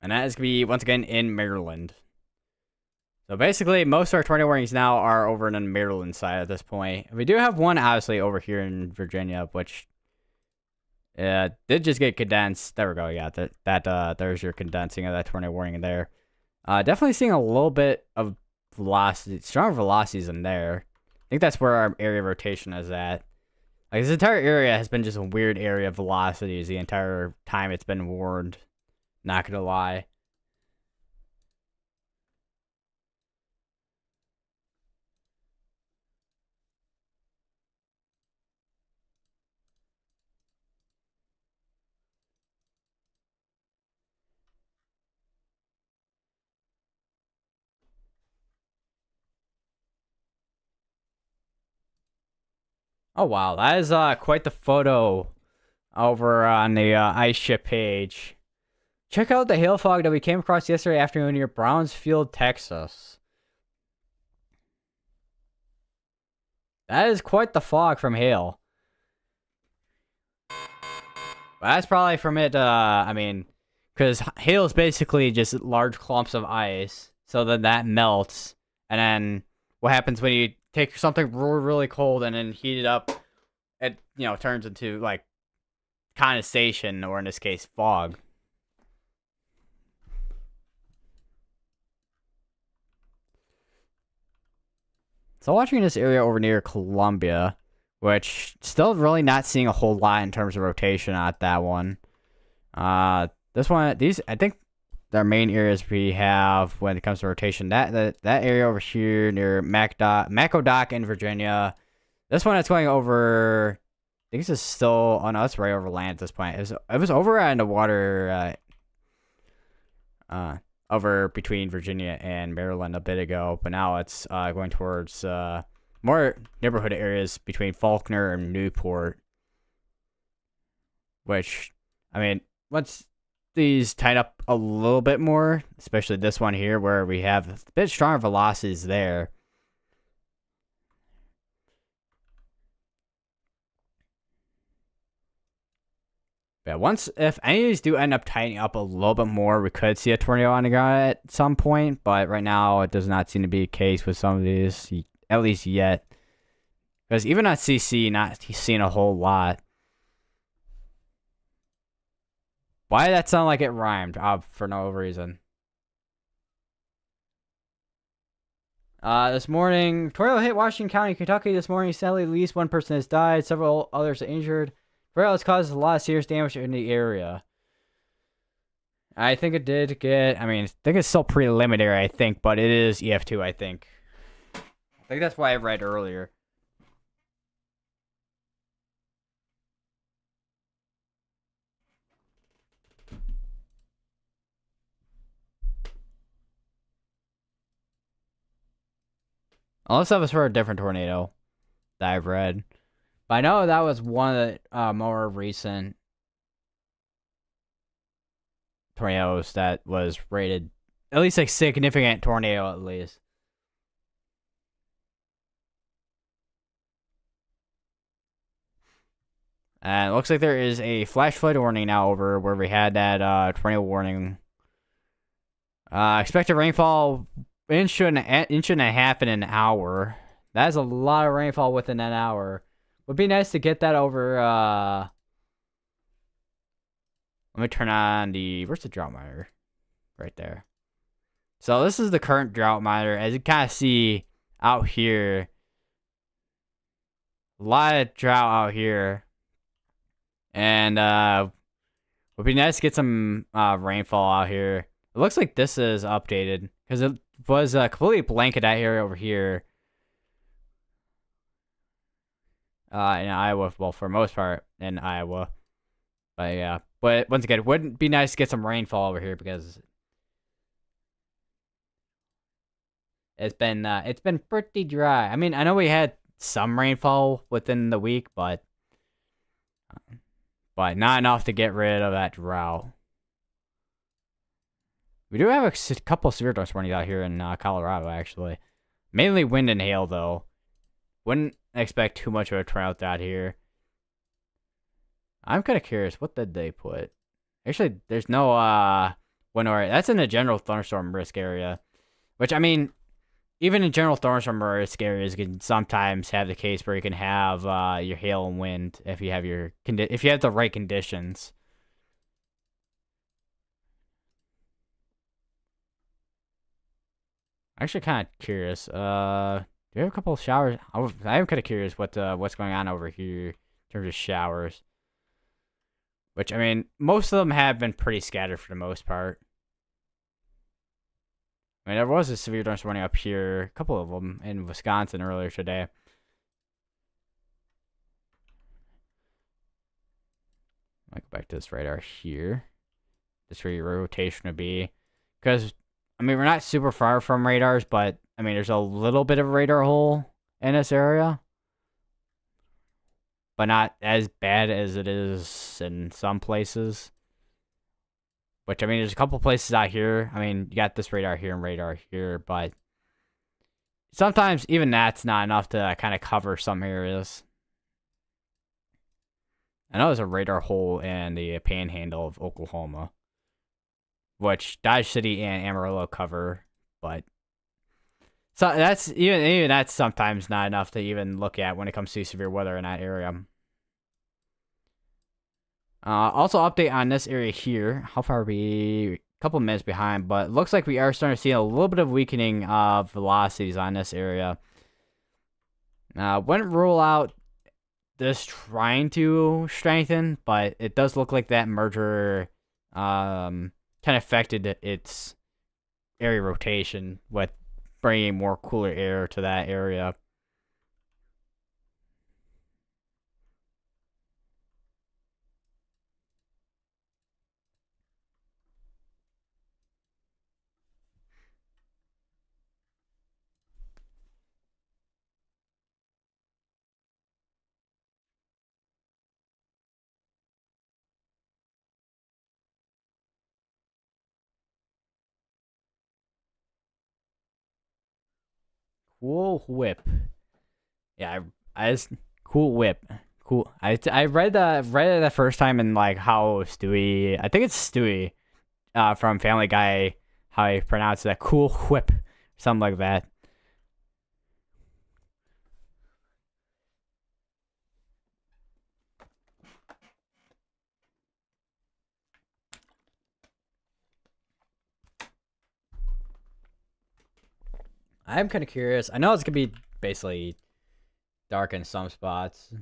And that is going to be, once again, in Maryland. So basically, most of our tornado warnings now are over in the Maryland side at this point. We do have one, obviously, over here in Virginia, which did just get condensed. There we go. Yeah, there's your condensing of that tornado warning in there. Definitely seeing a little bit of velocity, stronger velocities in there. I think that's where our area of rotation is at. Like, this entire area has been just a weird area of velocities the entire time it's been warned. Not gonna lie. Oh wow, that is quite the photo over on the ice ship page. Check out the hail fog that we came across yesterday afternoon near Brownsfield, Texas. That is quite the fog from hail. Well, that's probably from it, I mean, because hail is basically just large clumps of ice. So then that melts. And then what happens when you take something really, really cold and then heat it up, it, turns into, like, condensation, or in this case, fog. So watching this area over near Columbia, which still really not seeing a whole lot in terms of rotation at that one. This one, I think our main areas we have when it comes to rotation, that area over here near Macodock in Virginia. This one, it's going over, I think this is still, oh no, it's right over land at this point. It was over in the water, over between Virginia and Maryland a bit ago, but now it's going towards more neighborhood areas between Faulkner and Newport, which, I mean, once these tied up a little bit more, especially this one here where we have a bit stronger velocities there. But if any of these do end up tightening up a little bit more, we could see a tornado on the ground at some point. But right now, it does not seem to be the case with some of these, at least yet. Because even on CC, not seeing a whole lot. Why did that sound like it rhymed? For no reason. This morning, tornado hit Washington County, Kentucky this morning. Sadly, at least one person has died. Several others are injured. Tornado has caused a lot of serious damage in the area. I think it did get, I think it's still preliminary, I think, but it is EF2, I think. I think that's why I read earlier. Unless that was for a different tornado that I've read. But I know that was one of the more recent tornadoes that was rated, at least a significant tornado at least. And it looks like there is a flash flood warning now over where we had that tornado warning. Expected rainfall inch and a half in an hour. That is a lot of rainfall within an hour. Would be nice to get that over. Let me turn on where's the drought monitor? Right there. So this is the current drought monitor. As you kind of see out here, a lot of drought out here. And would be nice to get some rainfall out here. It looks like this is updated because it was completely blanket out here over here. In Iowa, well, for the most part in Iowa. But yeah, but once again, it wouldn't be nice to get some rainfall over here because it's been pretty dry. I mean, I know we had some rainfall within the week, but not enough to get rid of that drought. We do have a couple severe dust warnings out here in Colorado, actually. Mainly wind and hail, though. Wouldn't expect too much of a drought out here. I'm kind of curious. What did they put? Actually, there's no wind or that's in the general thunderstorm risk area. Which, I mean, even in general thunderstorm risk areas, you can sometimes have the case where you can have your hail and wind if you have the right conditions. Actually, kind of curious. Do we have a couple of showers? I am kind of curious what's going on over here in terms of showers. Which, I mean, most of them have been pretty scattered for the most part. I mean, there was a severe thunderstorm warning up here, a couple of them in Wisconsin earlier today. I'll go back to this radar here. This where your rotation would be. Because, I mean, we're not super far from radars, but, I mean, there's a little bit of a radar hole in this area. But not as bad as it is in some places. Which, I mean, there's a couple places out here. I mean, you got this radar here and radar here, but sometimes even that's not enough to kind of cover some areas. I know there's a radar hole in the panhandle of Oklahoma, which Dodge City and Amarillo cover, but so that's even that's sometimes not enough to even look at when it comes to severe weather in that area. Also, update on this area here. How far are we? A couple minutes behind, but it looks like we are starting to see a little bit of weakening of velocities on this area. Wouldn't rule out this trying to strengthen, but it does look like that merger kind of affected its area rotation with bringing more cooler air to that area. Cool whip. Yeah, I just cool whip. Cool. I read it the first time in like how Stewie. I think it's Stewie, from Family Guy. How he pronounced that cool whip, something like that. I'm kind of curious. I know it's gonna be basically dark in some spots.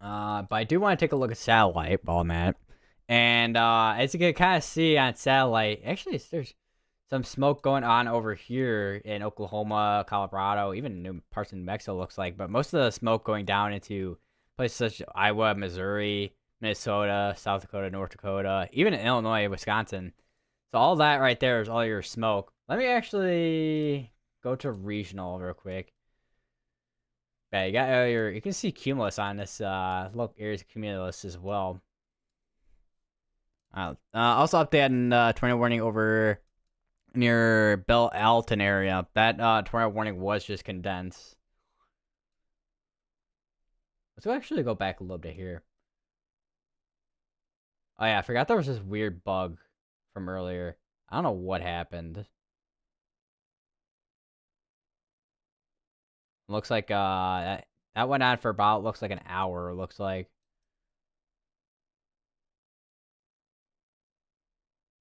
But I do want to take a look at satellite while I'm at it. And as you can kind of see on satellite, actually, there's some smoke going on over here in Oklahoma, Colorado, even new parts of New Mexico looks like. But most of the smoke going down into places such as Iowa, Missouri, Minnesota, South Dakota, North Dakota, even in Illinois, Wisconsin. So all that right there is all your smoke. Let me actually go to regional real quick. Yeah, you got you can see cumulus on this look areas of cumulus as well. Also updating tornado warning over near Bell Alton area. That tornado warning was just condensed. Let's actually go back a little bit here. Oh yeah, I forgot there was this weird bug from earlier. I don't know what happened. Looks like that went on for about looks like an hour. Looks like,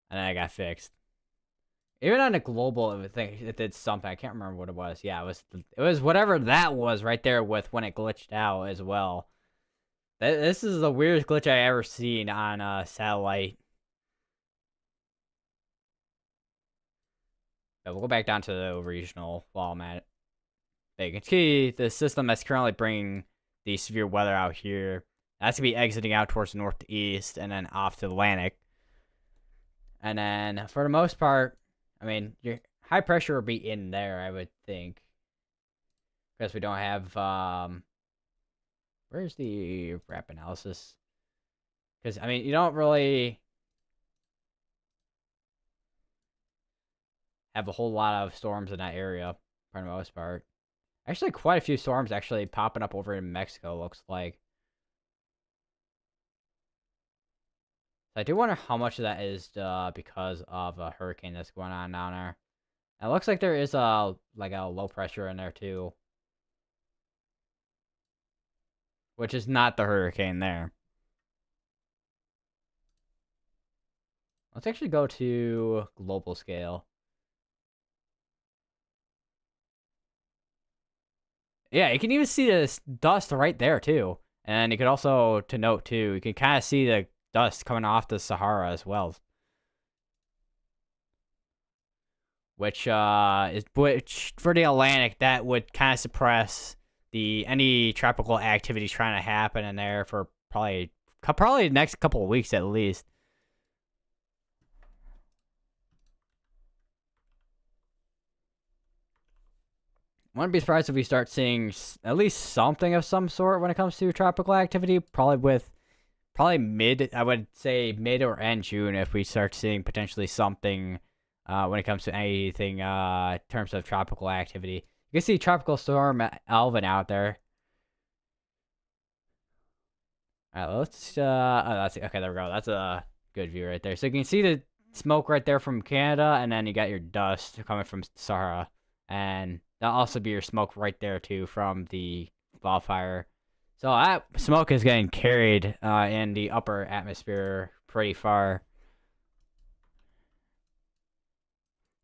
and then I got fixed. Even on a global thing, it did something. I can't remember what it was. Yeah, it was whatever that was right there with when it glitched out as well. This is the weirdest glitch I ever seen on a satellite. But we'll go back down to the regional while I'm at it. You can see the system that's currently bringing the severe weather out here. That's going to be exiting out towards the northeast and then off to the Atlantic. And then for the most part, I mean, your high pressure will be in there, I would think. Because we don't have, where's the wrap analysis? Because, I mean, you don't really have a whole lot of storms in that area, for the most part. Actually, quite a few storms actually popping up over in Mexico, looks like. So I do wonder how much of that is because of a hurricane that's going on down there. And it looks like there is a low pressure in there too, which is not the hurricane there. Let's actually go to global scale. Yeah, you can even see this dust right there too. And you could also, to note too, you can kind of see the dust coming off the Sahara as well. Which for the Atlantic, that would kind of suppress any tropical activity trying to happen in there for probably the next couple of weeks at least. Wouldn't be surprised if we start seeing at least something of some sort when it comes to tropical activity. Probably mid, I would say mid or end June, if we start seeing potentially something when it comes to anything in terms of tropical activity. You can see Tropical Storm Alvin out there. All right, let's that's okay. There we go. That's a good view right there. So you can see the smoke right there from Canada, and then you got your dust coming from Sahara, and that'll also be your smoke right there too from the wildfire. So that smoke is getting carried in the upper atmosphere pretty far.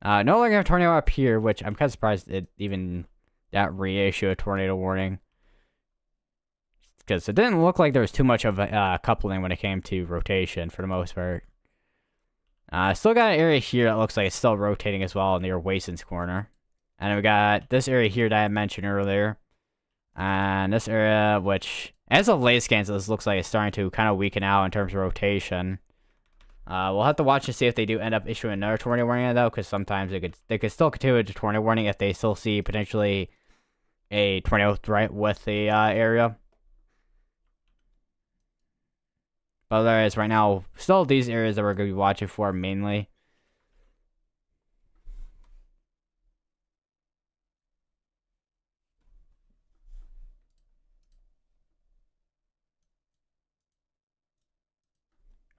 No longer have a tornado up here, which I'm kind of surprised it even that reissue a tornado warning. Because it didn't look like there was too much of a coupling when it came to rotation for the most part. Still got an area here that looks like it's still rotating as well near Wason's corner. And then we got this area here that I mentioned earlier. And this area, which, as of late scans, this looks like it's starting to kind of weaken out in terms of rotation. We'll have to watch to see if they do end up issuing another tornado warning, though, because sometimes they could still continue the tornado warning if they still see potentially a tornado threat with the area. But otherwise, right now, still these areas that we're going to be watching for mainly.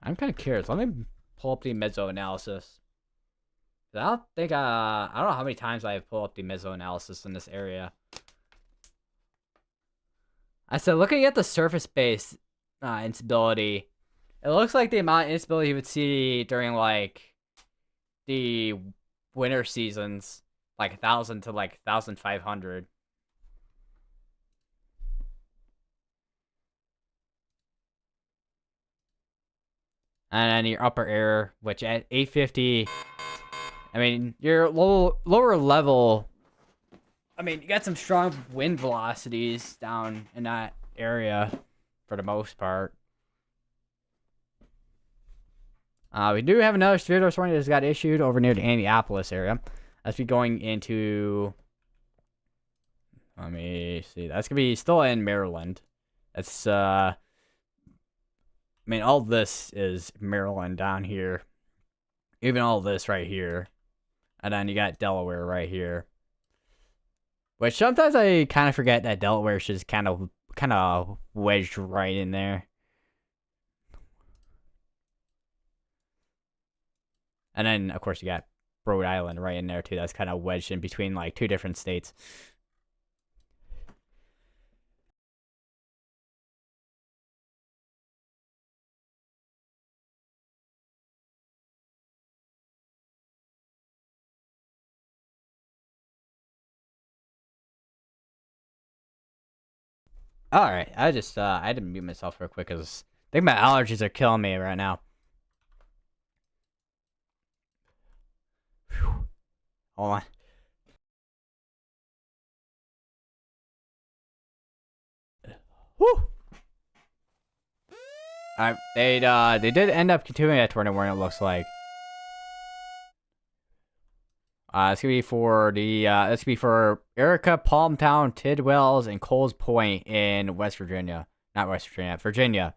I'm kind of curious. Let me pull up the meso analysis. I don't think I don't know how many times I've pulled up the meso analysis in this area. I said looking at the surface base instability, it looks like the amount of instability you would see during like the winter seasons, like 1,000 to like 1,500. And then your upper air, which at 850, I mean, your lower level. I mean, you got some strong wind velocities down in that area for the most part. We do have another severe dose warning that just got issued over near the Indianapolis area. That's be going into. Let me see. That's gonna be still in Maryland. That's I mean, all this is Maryland down here. Even all this right here, and then you got Delaware right here. Which sometimes I kind of forget that Delaware's just kind of wedged right in there. And then, of course, you got Rhode Island right in there, too. That's kind of wedged in between, like, two different states. Alright, I had to mute myself real quick, because I think my allergies are killing me right now. Whew. Hold on. Whew. Alright, they did end up continuing that tournament where it looks like. It's gonna be for it's gonna be for Erica, Palmtown, Tidwells, and Coles Point in West Virginia. Not West Virginia, Virginia.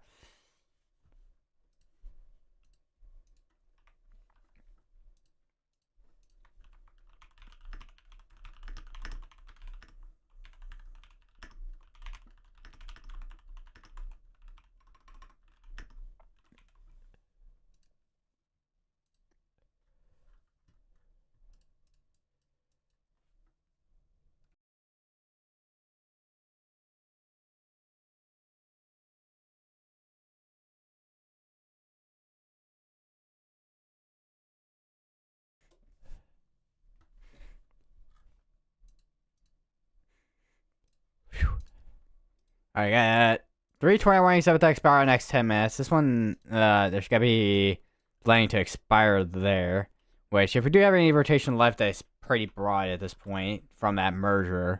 Alright, got 320 warnings about to expire in the next 10 minutes. This one, there's gotta be planning to expire there. Which, if we do have any rotation left, that's pretty broad at this point from that merger.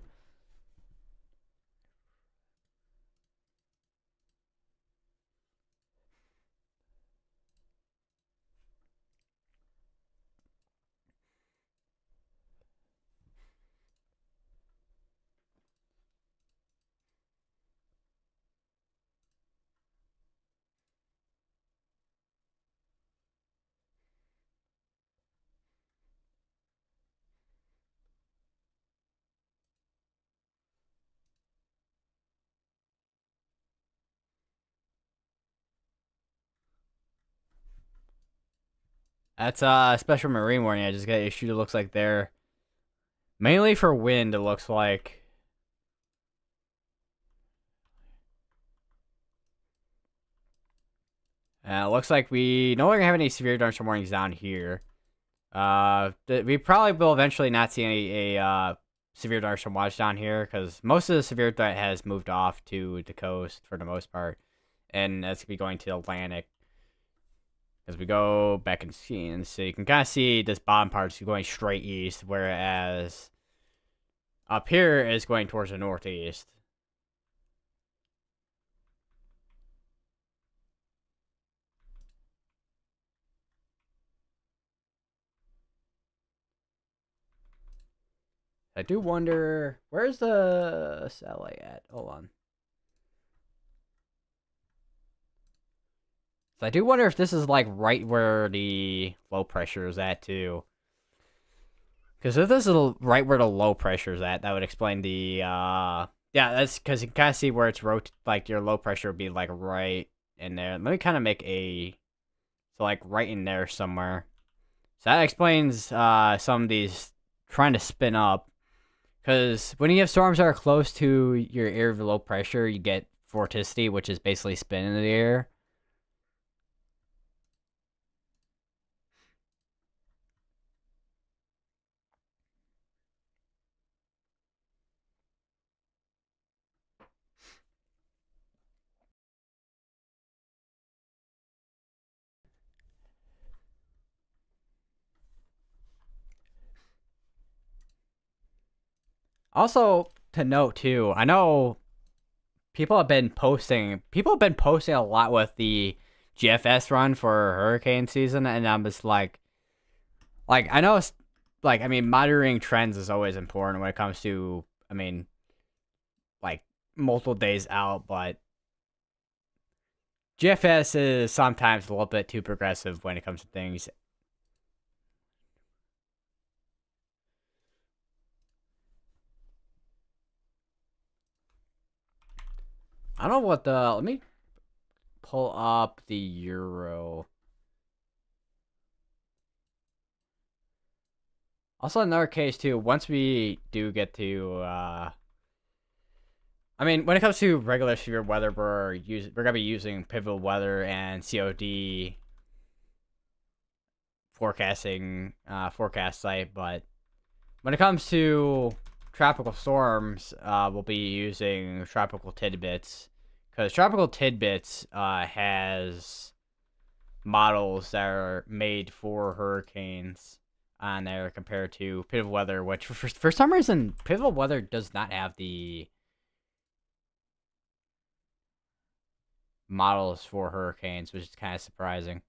That's a special marine warning I just got issued. It looks like they're mainly for wind, it looks like. It looks like we no longer have any severe thunderstorm warnings down here. We probably will eventually not see any severe thunderstorm watch down here because most of the severe threat has moved off to the coast for the most part, and that's gonna be going to the Atlantic. As we go back and see, so you can kind of see this bottom part is going straight east, whereas up here is going towards the northeast. I do wonder, where's the satellite at? Hold on. So I do wonder if this is like right where the low pressure is at too. Because if this is right where the low pressure is at, that would explain the yeah, that's because you can kind of see where it's like your low pressure would be like right in there. Let me kind of make a So like right in there somewhere. So that explains some of these trying to spin up. Because when you have storms that are close to your area of low pressure, you get vorticity, which is basically spin in the air. Also, to note too, I know people have been posting a lot with the GFS run for hurricane season, and I'm just like I know it's like I mean monitoring trends is always important when it comes to I mean like multiple days out, but GFS is sometimes a little bit too progressive when it comes to things. I don't know what the let me pull up the euro. Also, another case too. Once we do get to, I mean, when it comes to regular severe weather, we're gonna be using pivotal weather and COD forecasting forecast site. But when it comes to tropical storms, we'll be using tropical tidbits because tropical tidbits has models that are made for hurricanes on there compared to pivotal weather, which for some reason pivotal weather does not have the models for hurricanes, which is kind of surprising.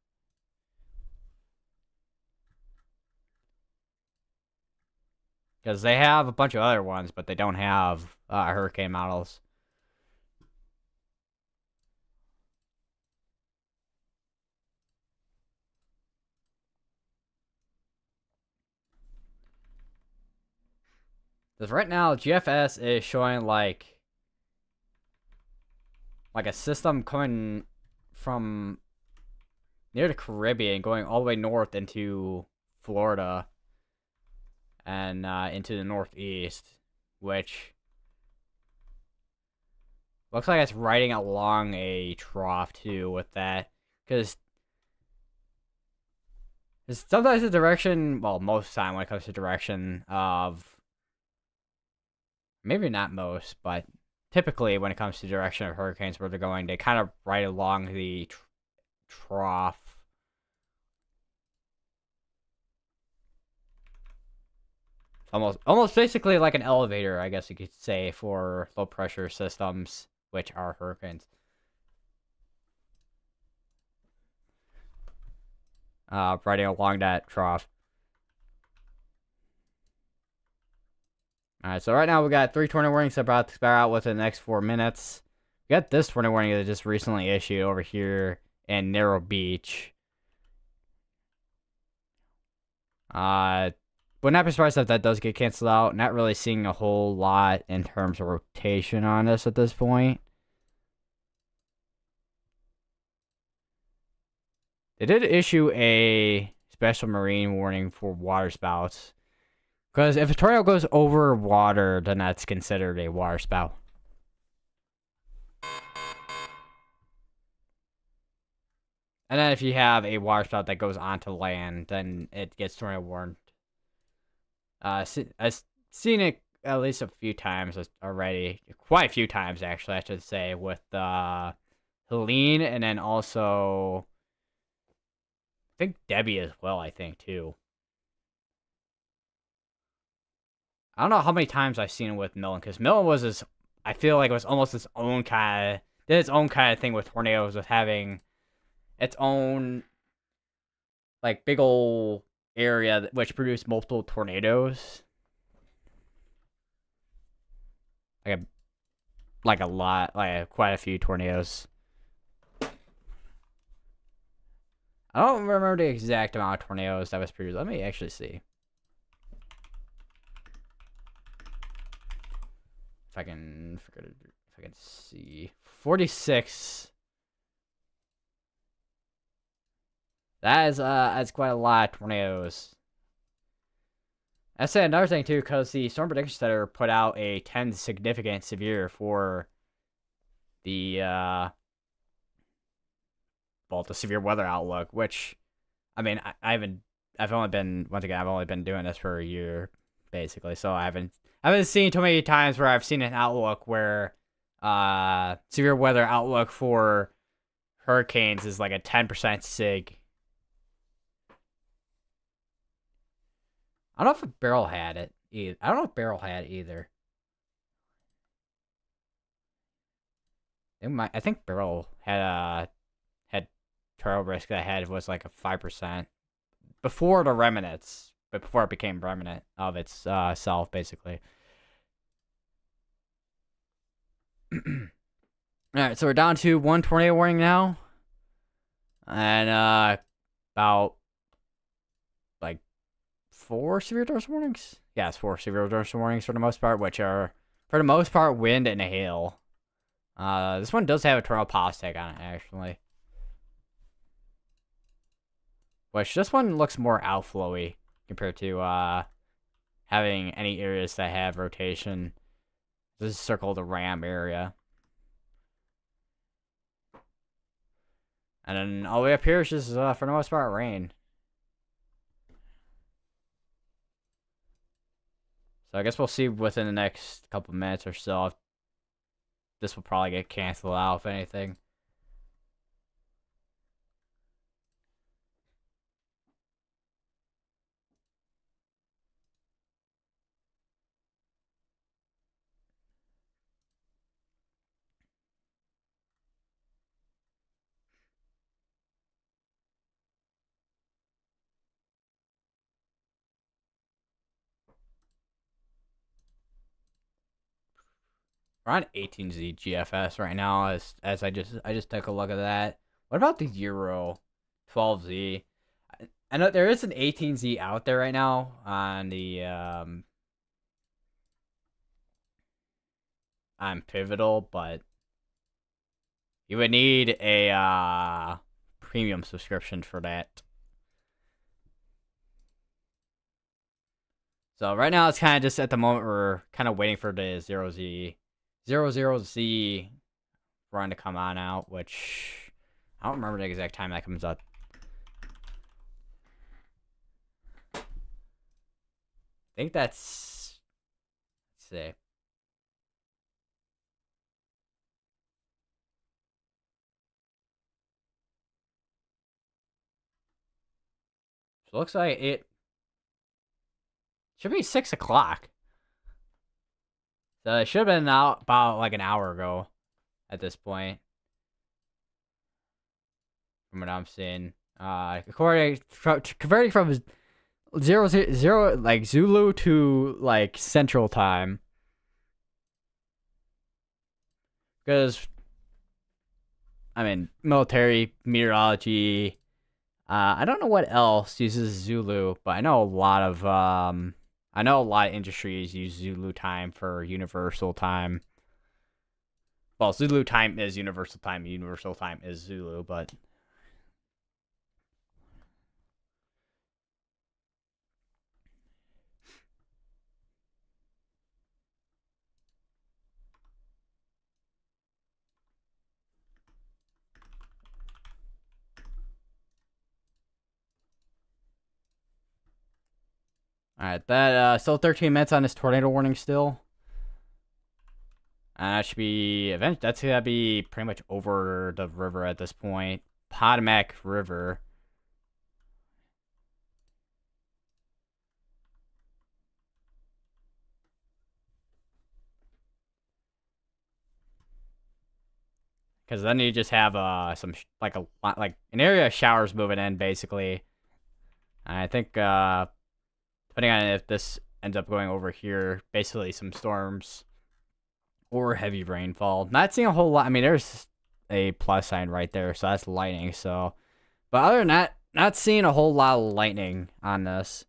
Because they have a bunch of other ones, but they don't have hurricane models. Because right now, GFS is showing like a system coming from near the Caribbean, going all the way north into Florida and into the Northeast, which looks like it's riding along a trough too with that. Because sometimes the direction, well, most of the time when it comes to direction of, maybe not most, but typically when it comes to direction of hurricanes where they're going, they kind of ride along the trough. Almost basically like an elevator, I guess you could say, for low pressure systems, which are hurricanes. Riding along that trough. Alright, so right now we got 3 tornado warnings about to expire out within the next 4 minutes. We got this tornado warning that just recently issued over here in Narrow Beach. Would not be surprised if that does get canceled out. Not really seeing a whole lot in terms of rotation on this at this point. They did issue a special marine warning for water spouts. Because if a tornado goes over water, then that's considered a water spout. And then if you have a water spout that goes onto land, then it gets tornado warned. I've seen it at least a few times already. Quite a few times, actually, I should say, with Helene and then also I think Debbie as well, I think, too. I don't know how many times I've seen it with Millen, because Millen was his, I feel like it was almost its own kind of, did its own kind of thing with tornadoes, with having its own, like, big old area which produced multiple tornadoes. Like a lot, like quite a few tornadoes. I don't remember the exact amount of tornadoes that was produced. Let me actually see. If I can see. 46. That's quite a lot of tornadoes. I said another thing too, because the Storm Prediction Center put out a 10 significant severe for the the severe weather outlook, which I mean I've only been doing this for a year basically, so I haven't seen too many times where I've seen an outlook where severe weather outlook for hurricanes is like a 10% sig. I don't know if Barrel had it either. I don't know if Barrel had either. I think Barrel had trail risk that had was like a 5% before the remnants, but before it became remnant of its self, basically. All right, so we're down to one tornado warning now, and about like 4 severe tornado warnings. Yeah, it's 4 severe tornado warnings for the most part, which are for the most part wind and hail. This one does have a tornado pause tag on it actually, which this one looks more outflowy compared to having any areas that have rotation. This is circle the ram area. And then all the way up here is just, for the most part, rain. So I guess we'll see within the next couple minutes or so if this will probably get canceled out, if anything. We're on 18Z GFS right now, as I just took a look at that. What about the Euro 12Z? I know there is an 18Z out there right now on the on Pivotal, but you would need a premium subscription for that. So right now it's kind of just at the moment we're kind of waiting for the 00Z run to come on out, which I don't remember the exact time that comes up. I think that's, let's see. So it looks like it should be 6 o'clock. So it should have been out about like an hour ago at this point. From what I'm seeing. Converting from 000 like Zulu to like Central Time. Because I mean military, meteorology, I don't know what else uses Zulu, but I know a lot of industries use Zulu time for universal time. Well, Zulu time is universal time. Universal time is Zulu, but all right, that still 13 minutes on this tornado warning still. That should be that's gonna be pretty much over the river at this point. Potomac River. Because then you just have some like an area of showers moving in basically. I think depending on if this ends up going over here, basically some storms or heavy rainfall. Not seeing a whole lot. I mean, there's a plus sign right there, so that's lightning. So, but other than that, not seeing a whole lot of lightning on this.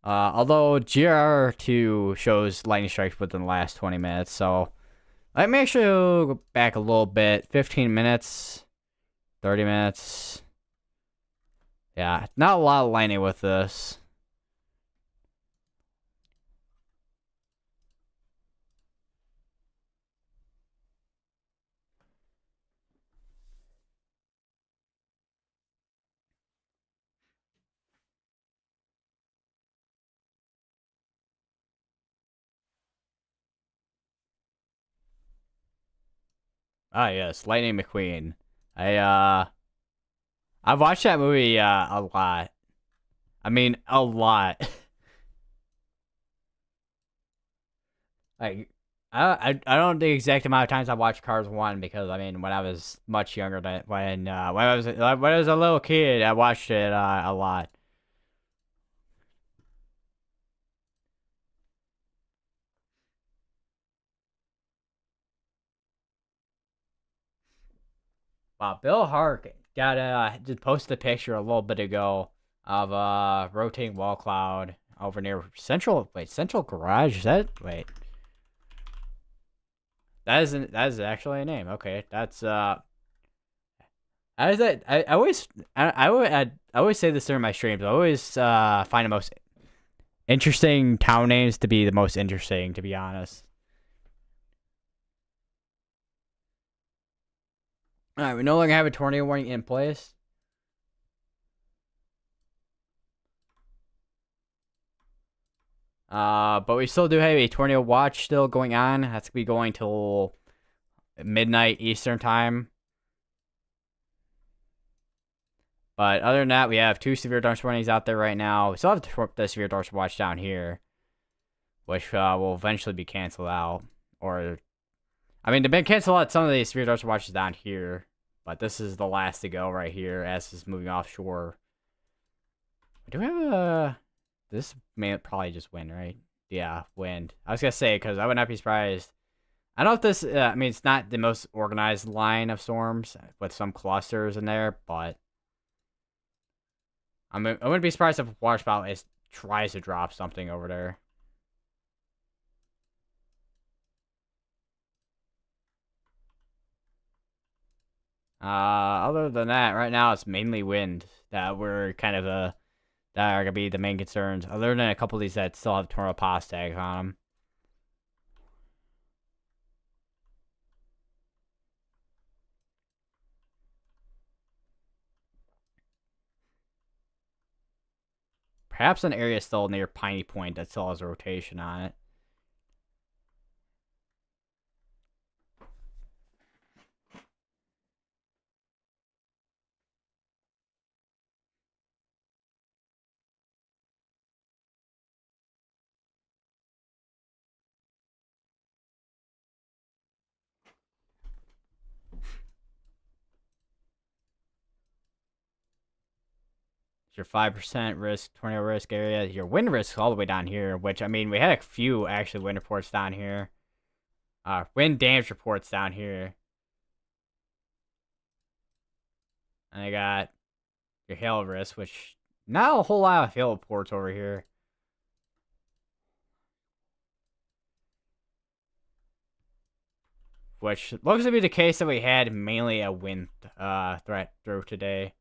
Although GR2 shows lightning strikes within the last 20 minutes, so Let me actually go back a little bit. 15 minutes, 30 minutes. Yeah, not a lot of lightning with this. Ah, yes, Lightning McQueen. I I've watched that movie a lot. I mean, a lot. Like, I don't know the exact amount of times I watched Cars 1 because I mean when I was much younger than when I was a little kid I watched it a lot. Wow, Bill Hark got just posted a picture a little bit ago of rotating wall cloud over near Central Garage. Is that wait that is actually a name. Okay, that's I was I always I always say this during my streams. I always find the most interesting town names to be the most interesting, to be honest. All right, we no longer have a tornado warning in place. But we still do have a tornado watch still going on. That's gonna be going till midnight Eastern time. But other than that, we have two severe thunderstorms warnings out there right now. We still have the severe thunderstorm watch down here, which will eventually be canceled out. Or, I mean, they've been canceled out some of these severe thunderstorm watches down here, but this is the last to go right here as it's moving offshore. Do we have a? This may probably just wind, right? Yeah, wind. I was gonna say because I would not be surprised. I don't know if this. I mean, it's not the most organized line of storms with some clusters in there, but I wouldn't be surprised if waterspout tries to drop something over there. Other than that, right now it's mainly wind that we're kind of that are gonna be the main concerns. Other than a couple of these that still have tornado pos tags on them. Perhaps an area still near Piney Point that still has a rotation on it. Your 5% risk, tornado risk area. Your wind risk all the way down here, which, I mean, we had a few, actually, wind reports down here. Wind damage reports down here. And I got your hail risk, which, not a whole lot of hail reports over here. Which looks to be the case that we had mainly a wind threat through today.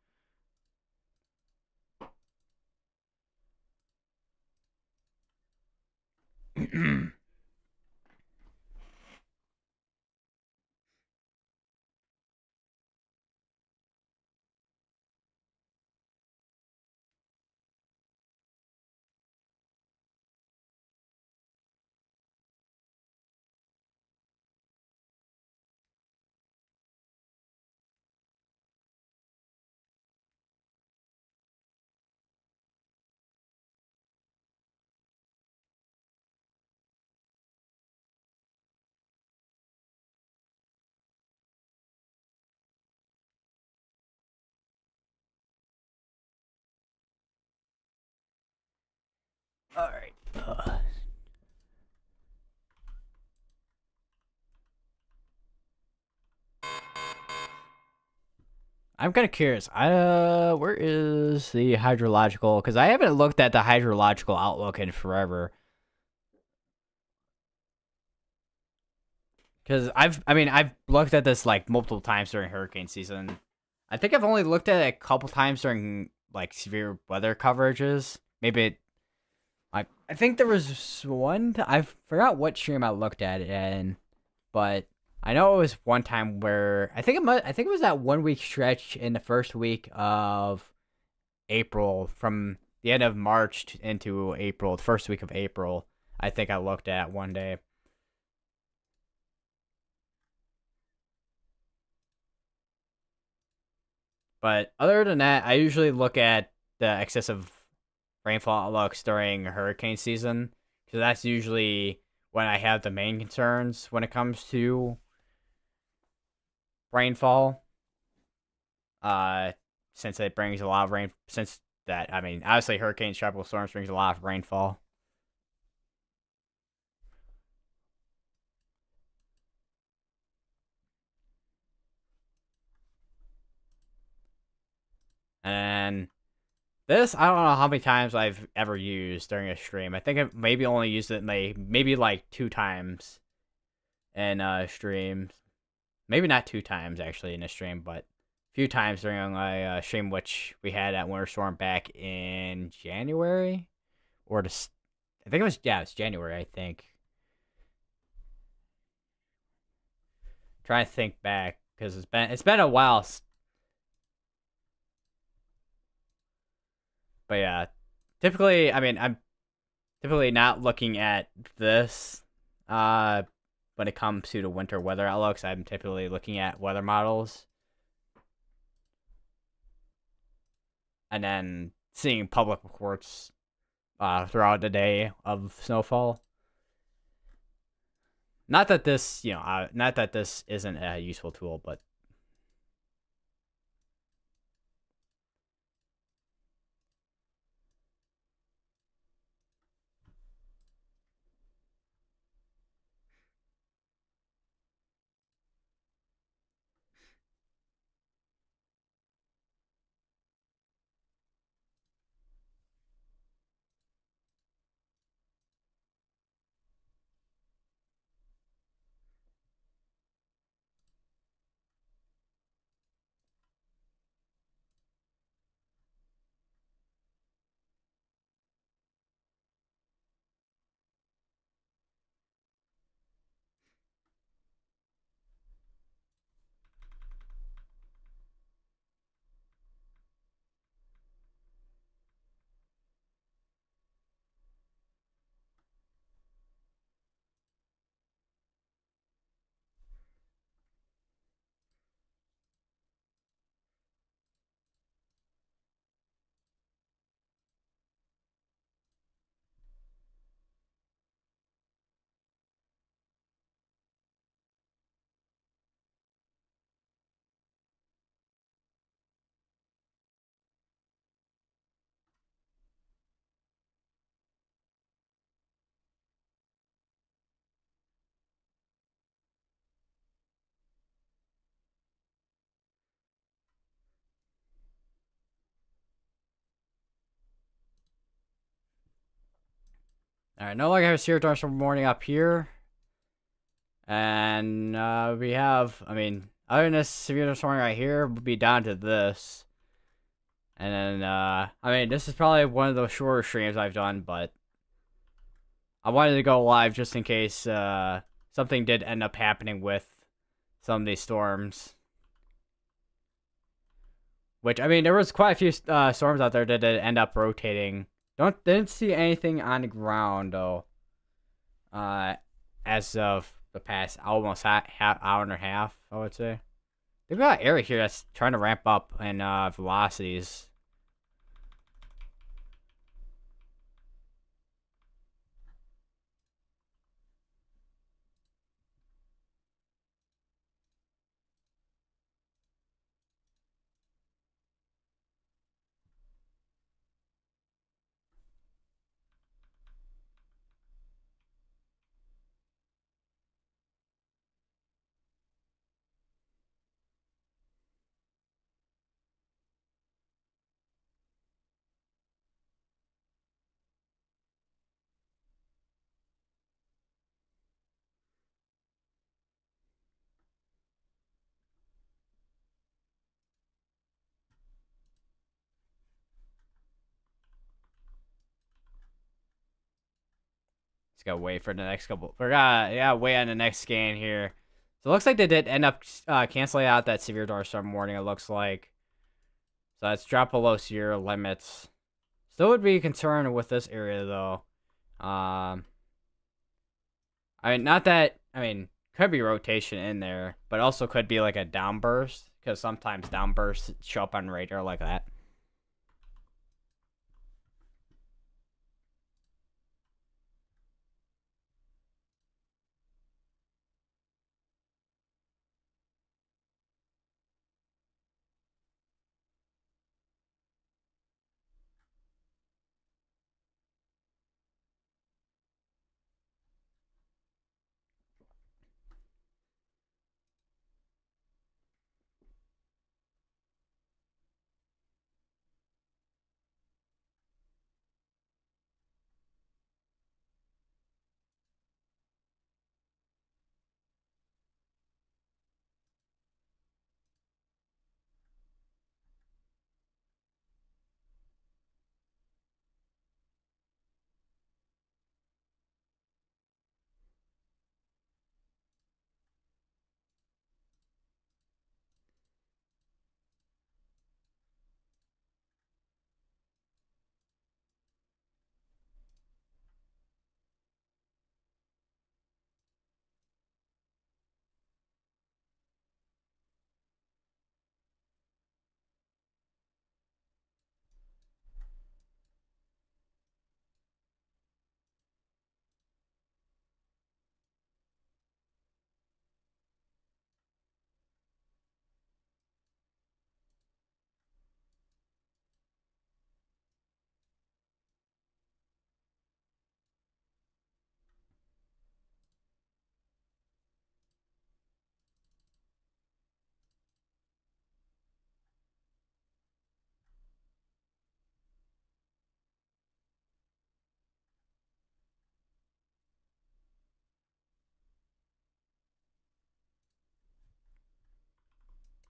All right. I'm kind of curious. Where is the hydrological? Because I haven't looked at the hydrological outlook in forever. Because I've looked at this like multiple times during hurricane season. I think I've only looked at it a couple times during like severe weather coverages. Maybe I think there was one. I forgot what stream I looked at it in, but I know it was one time where I think it was that 1 week stretch in the first week of April, from the end of March into April, the first week of April. I think I looked at one day. But other than that, I usually look at the excessive rainfall outlooks during hurricane season, because that's usually when I have the main concerns when it comes to rainfall. Uh, since it brings a lot of rain, since that obviously hurricanes, tropical storms brings a lot of rainfall, and this I don't know how many times I've ever used during a stream. I think I've maybe only used it maybe like 2 times in streams. Maybe not 2 times actually in a stream, but a few times during my stream, which we had at Winter Storm back in January, or just I think it was it's January. I think. Trying to think back because it's been a while. But yeah, typically I'm typically not looking at this when it comes to the winter weather outlooks. I'm typically looking at weather models and then seeing public reports throughout the day of snowfall. Not that this, not that this isn't a useful tool, but all right. No longer have a severe thunderstorm warning up here, and we have. Other than this severe thunderstorm right here, would be down to this. And then, this is probably one of those shorter streams I've done, but I wanted to go live just in case something did end up happening with some of these storms. Which, there was quite a few storms out there that did end up rotating. Didn't see anything on the ground, though, as of the past almost hour and a half, I would say. They've got an area here that's trying to ramp up in velocities. gotta wait for the next couple. We're gonna wait on the next scan here. So it looks like they did end up canceling out that severe thunderstorm warning. It looks like. So it's dropped below severe limits. Still would be concerned with this area though. I mean, not that. I mean, could be rotation in there, but also could be like a downburst because sometimes downbursts show up on radar like that.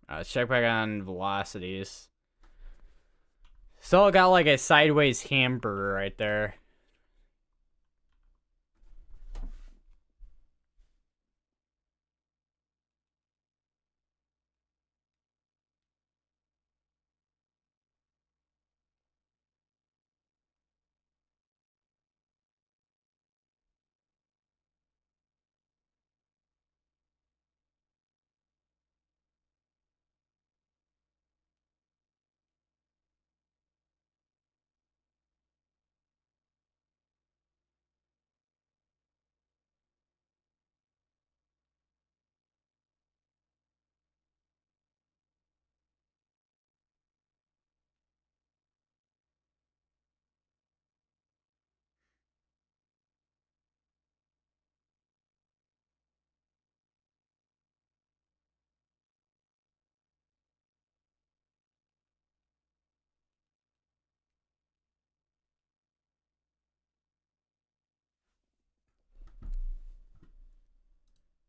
Let's check back on velocities. Still got like a sideways hamburger right there.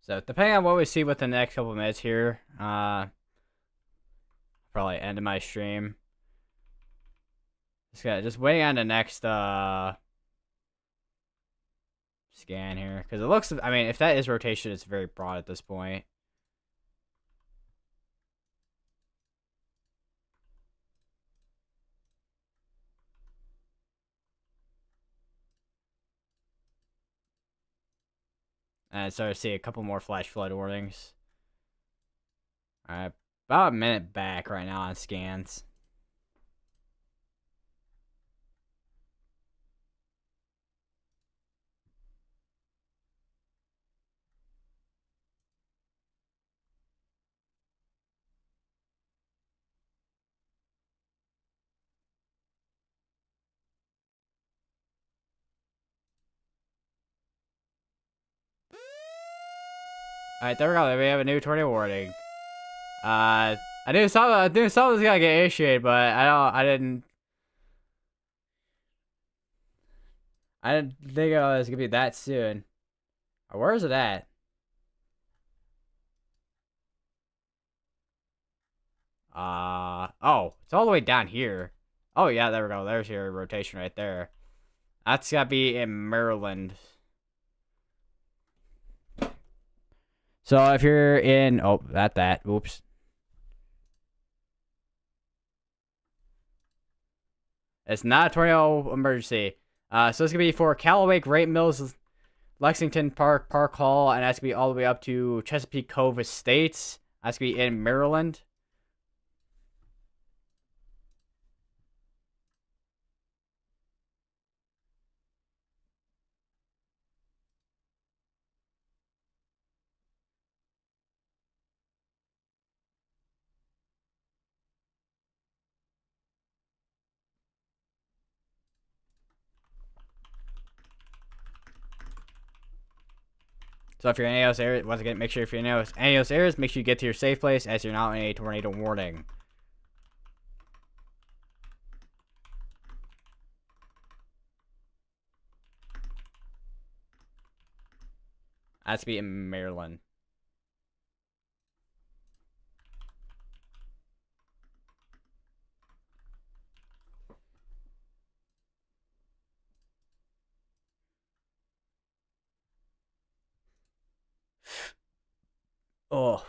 So depending on what we see with the next couple of minutes here, probably end of my stream. Just waiting on the next scan here because it looks. I mean, if that is rotation, it's very broad at this point. And so I see a couple more flash flood warnings. All right, about a minute back right now on scans. All right, there we go. We have a new tornado warning. I knew something was gonna get issued, but I didn't think it was gonna be that soon. Where is it at? Oh, it's all the way down here. Oh yeah, there we go. There's your rotation right there. That's gotta be in Maryland. So if you're in, oh, oops. It's not a tornado emergency. So it's gonna be for Callaway, Great Mills, Lexington Park, Park Hall, and that's gonna be all the way up to Chesapeake Cove Estates. That's gonna be in Maryland. So if you're in any of those areas, once again, make sure if you're in any of those areas, make sure you get to your safe place as you're not in a tornado warning. That's to be in Maryland. Oh,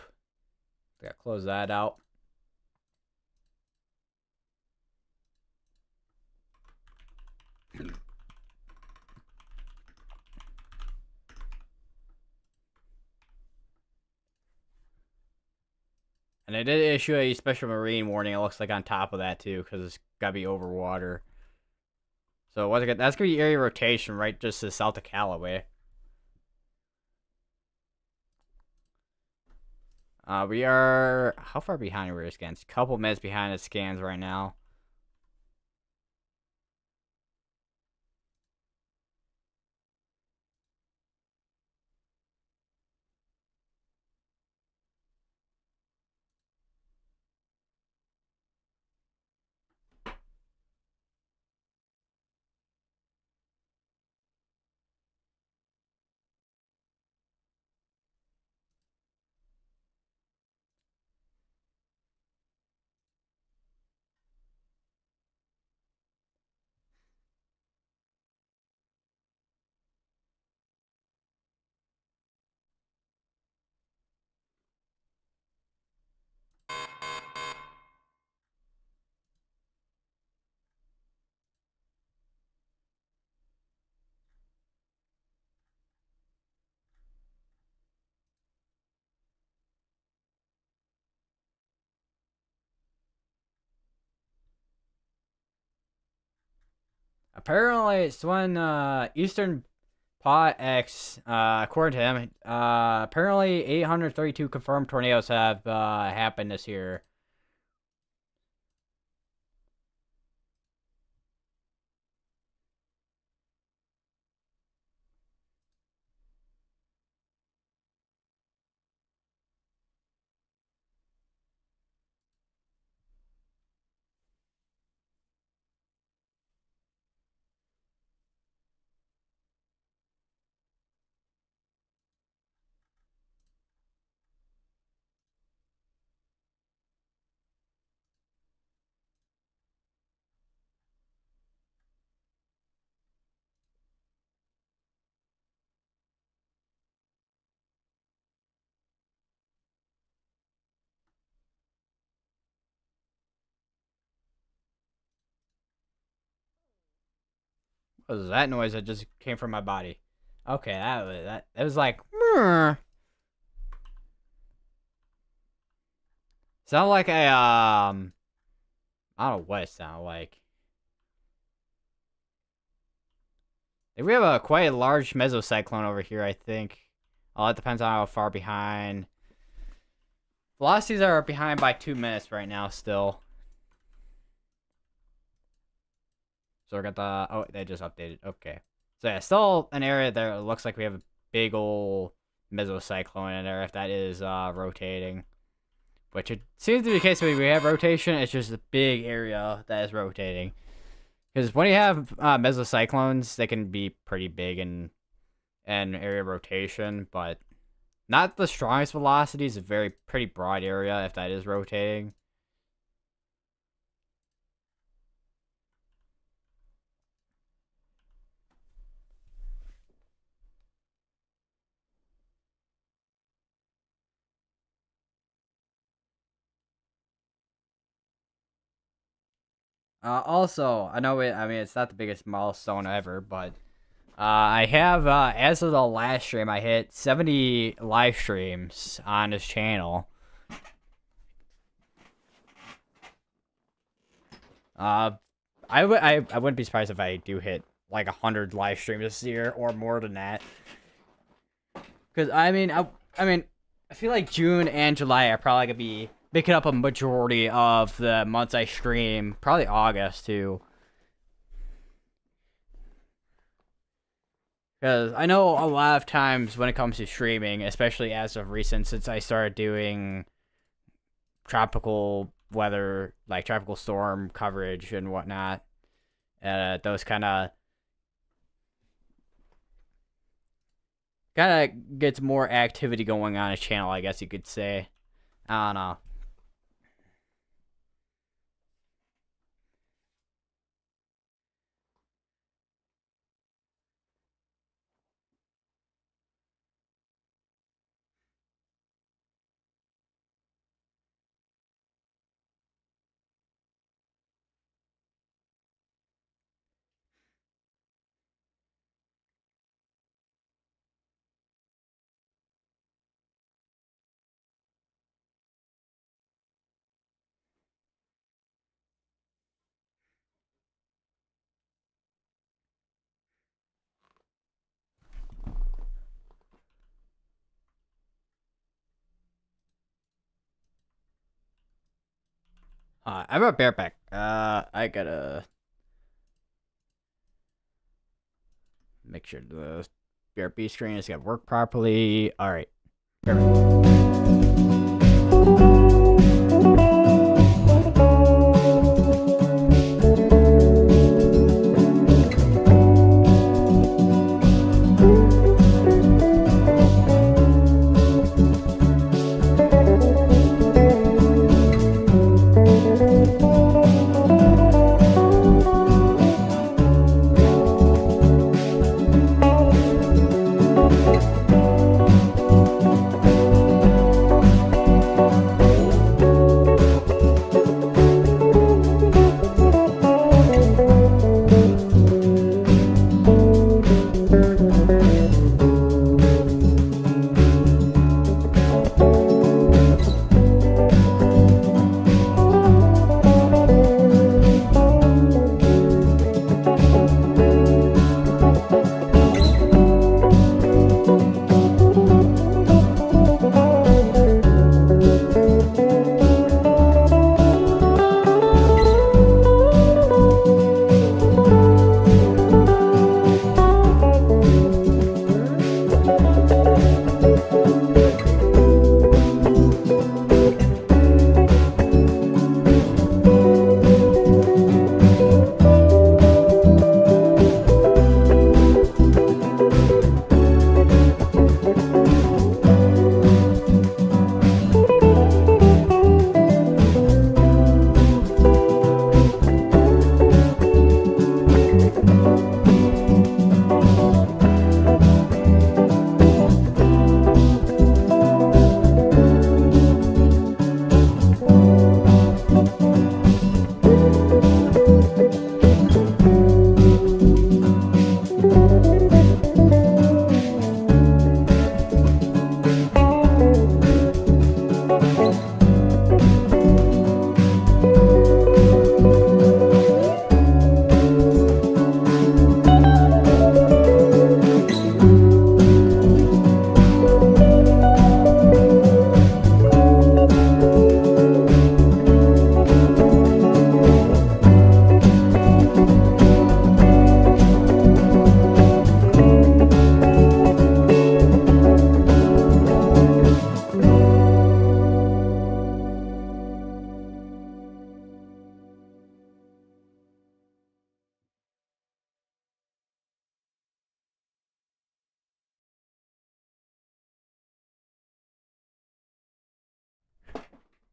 gotta close that out. And they did issue a special marine warning, it looks like, on top of that, too, because it's got to be over water. So once again, that's going to be area rotation right just to the south of Callaway. We are... How far behind are we scans? A couple minutes behind the scans right now. Apparently, it's when Eastern Pot X, according to him, apparently 832 confirmed tornadoes have happened this year. What was that noise that just came from my body? Okay, that was that. It was like, sound like a I don't know what it sounded like. We have a quite a large mesocyclone over here, I think. It depends on how far behind. Velocities are behind by 2 minutes right now, still. So we got the. Oh, they just updated. Okay. So yeah, still an area there. It looks like we have a big old mesocyclone in there, if that is rotating. Which it seems to be the case when we have rotation. It's just a big area that is rotating. Because when you have mesocyclones, they can be pretty big in area rotation, but not the strongest velocities. A very pretty broad area if that is rotating. Also, I know I mean, it's not the biggest milestone ever, but I have as of the last stream, I hit 70 live streams on this channel. Uh, I wouldn't be surprised if I do hit like 100 live streams this year or more than that. Because I mean, I feel like June and July are probably gonna be picking up a majority of the months I stream. Probably August too. Because I know a lot of times when it comes to streaming, especially as of recent, since I started doing tropical weather, like tropical storm coverage and whatnot, those kind of gets more activity going on a channel, I guess you could say. I don't know. I'm a bareback. I gotta make sure the BRB screen is gonna work properly. All right.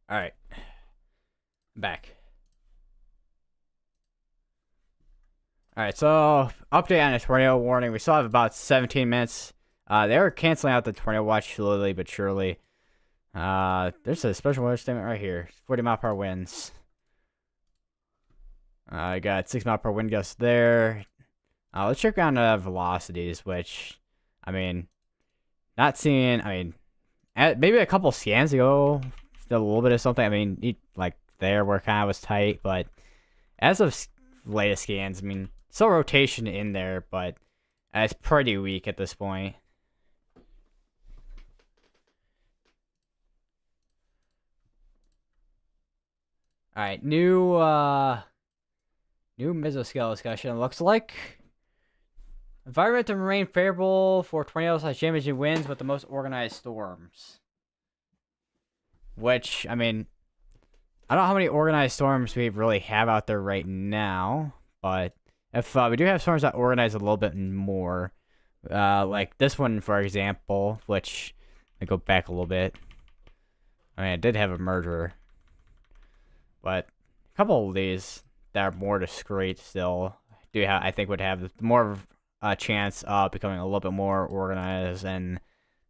All right. Back. Alright, so update on the tornado warning. We still have about 17 minutes. They are canceling out the tornado watch slowly but surely. There's a special weather statement right here. 40 mile per hour winds. I got 6 mile per wind gust there. Let's check on velocities, which, I mean, not seeing. I mean, maybe a couple scans ago, still a little bit of something. I mean, like there where kind of was tight, but as of latest scans, I mean, still rotation in there, but it's pretty weak at this point. All right, new mesoscale discussion. Looks like environment to remain favorable for tornadoes/damaging winds with the most organized storms. Which, I mean, I don't know how many organized storms we really have out there right now, but if we do have storms that organize a little bit more, like this one, for example, which I go back a little bit. I mean, it did have a merger, but a couple of these that are more discreet still I think would have more of a chance of becoming a little bit more organized and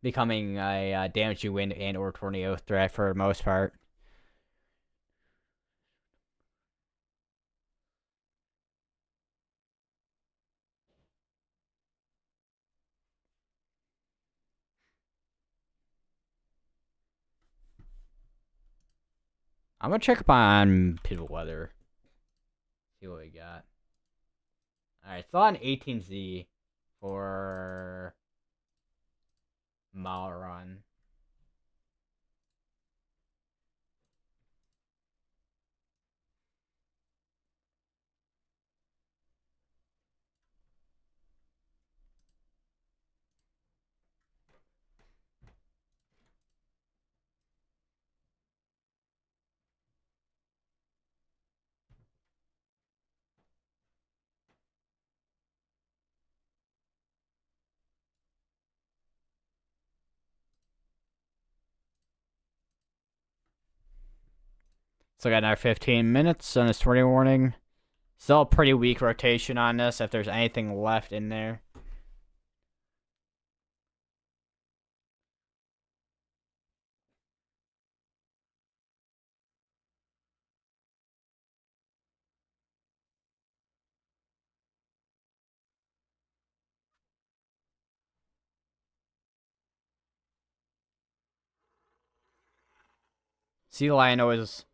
becoming a damaging wind and or tornado threat for the most part. I'm gonna check up on pivot weather. See what we got. Alright, it's on 18Z for mile run. So I got another 15 minutes on this tornado warning. Still a pretty weak rotation on this if there's anything left in there. Sea lion always.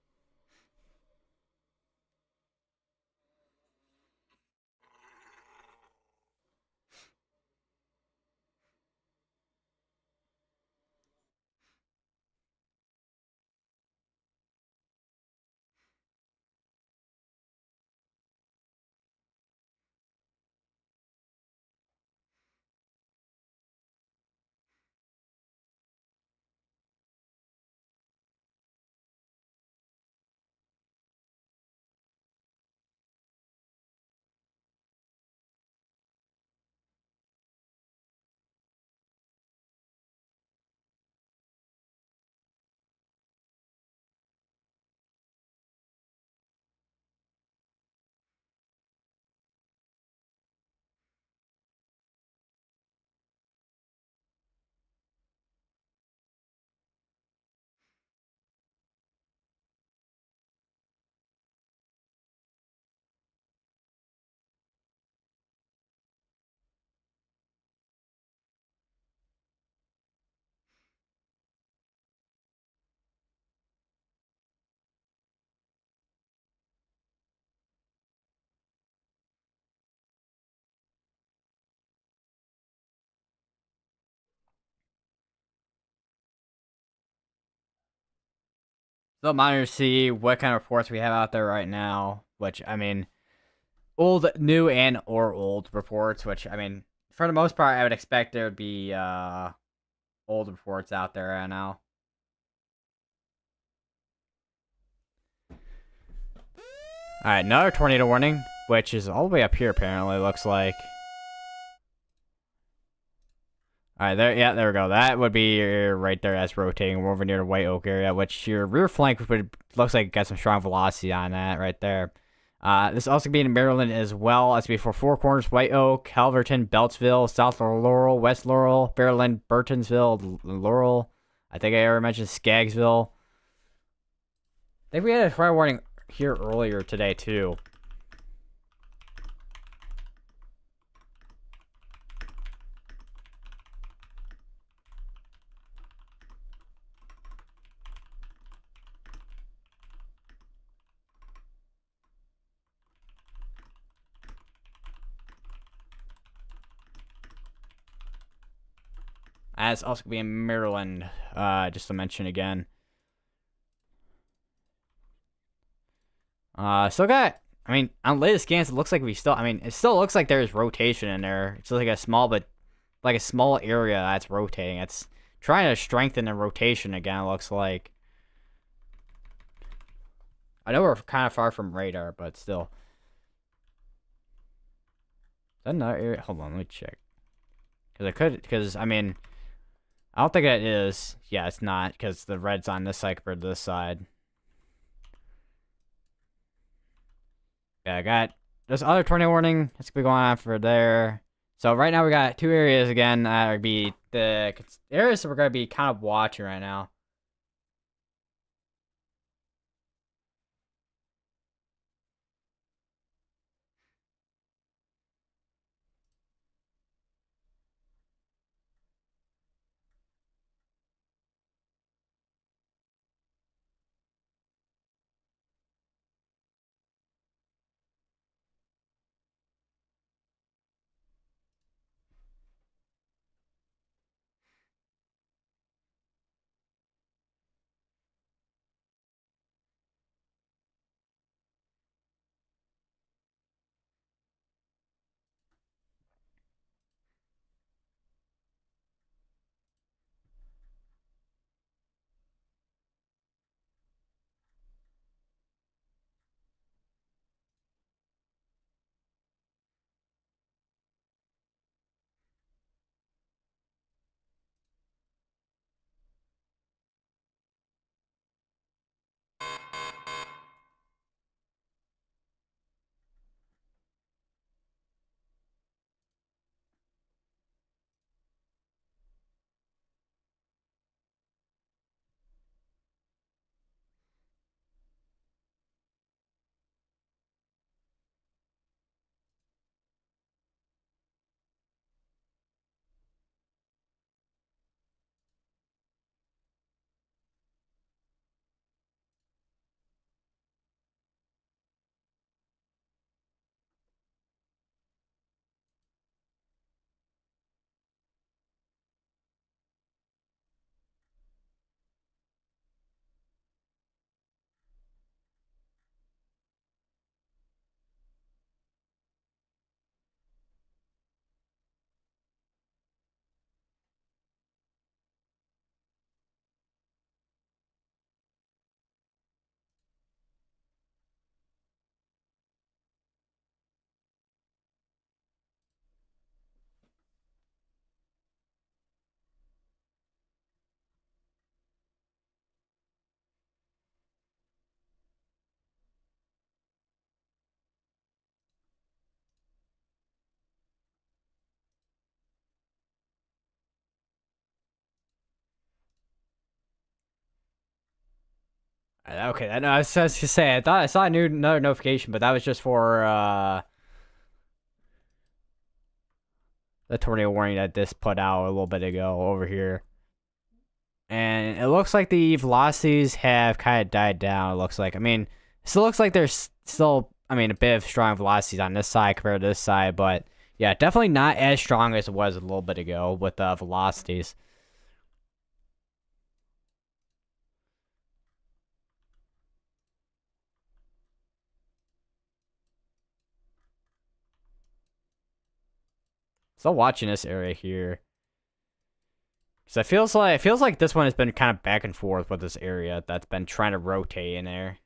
So monitor to see what kind of reports we have out there right now. Which, I mean, old, new, and or old reports. Which, I mean, for the most part, I would expect there would be old reports out there right now. Alright, another tornado warning, which is all the way up here apparently, looks like. Alright, there we go. That would be right there as rotating. We're over near the White Oak area, which your rear flank looks like it got some strong velocity on that right there. This also could be in Maryland as well. That's before Four Corners, White Oak, Calverton, Beltsville, South Laurel, West Laurel, Fairland, Burtonsville, Laurel. I think I already mentioned Skaggsville. I think we had a tornado warning here earlier today too. And it's also gonna be in Maryland. Just to mention again. Still got. I mean, on latest scans, it looks like we still. I mean, it still looks like there's rotation in there. It's like a small, but like a small area that's rotating. It's trying to strengthen the rotation again. It looks like. I know we're kind of far from radar, but still. Is that another area? Hold on, let me check. Because I mean, I don't think it is. Yeah, it's not, because the red's on this side compared to this side. Yeah, I got this other tornado warning. It's gonna be going on for there. So right now we got two areas again that are be the areas that we're gonna be kind of watching right now. Okay, I know. I was to say I thought I saw another notification, but that was just for the tornado warning that this put out a little bit ago over here. And it looks like the velocities have kind of died down. It looks like. I mean, it still looks like there's still, I mean, a bit of strong velocities on this side compared to this side, but yeah, definitely not as strong as it was a little bit ago with the velocities. Still watching this area here. So it feels like this one has been kind of back and forth with this area that's been trying to rotate in there.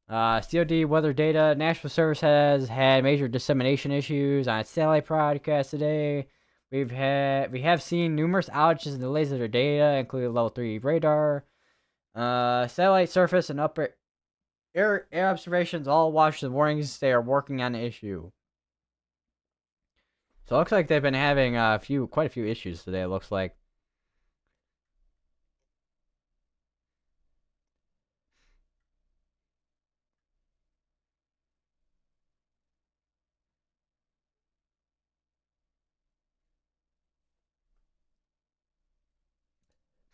COD weather data. National Service has had major dissemination issues on its satellite broadcast today. We have seen numerous outages and delays of their data, including level 3 radar. Satellite surface and upper air observations all watch the warnings. They are working on the issue. So it looks like they've been having quite a few issues today. It looks like. Still watching this area here. So I feels like it feels like this one has been kind of back and forth with this area that's been trying to rotate in there.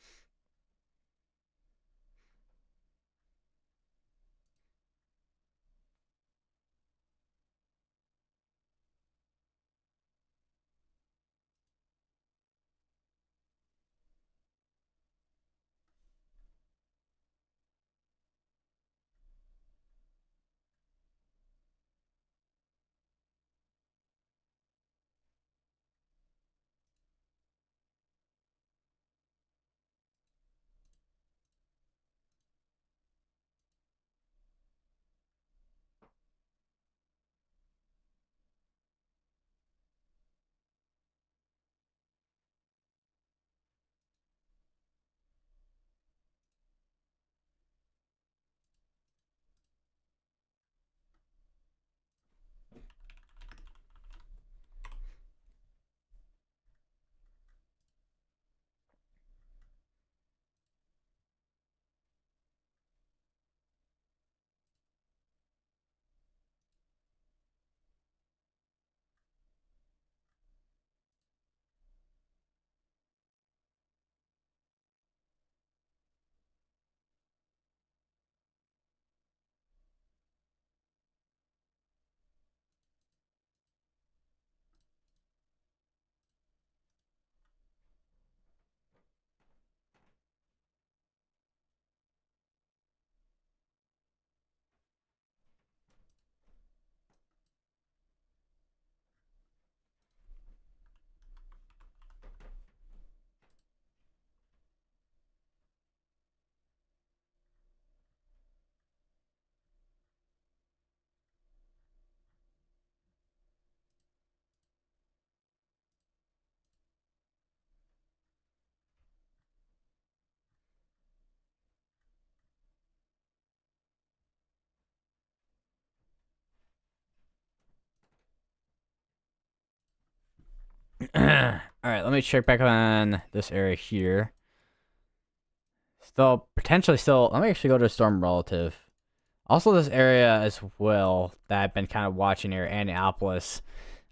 Alright, let me check back on this area here. Still, potentially still, let me actually go to Storm Relative. Also, this area as well that I've been kind of watching here, Annapolis.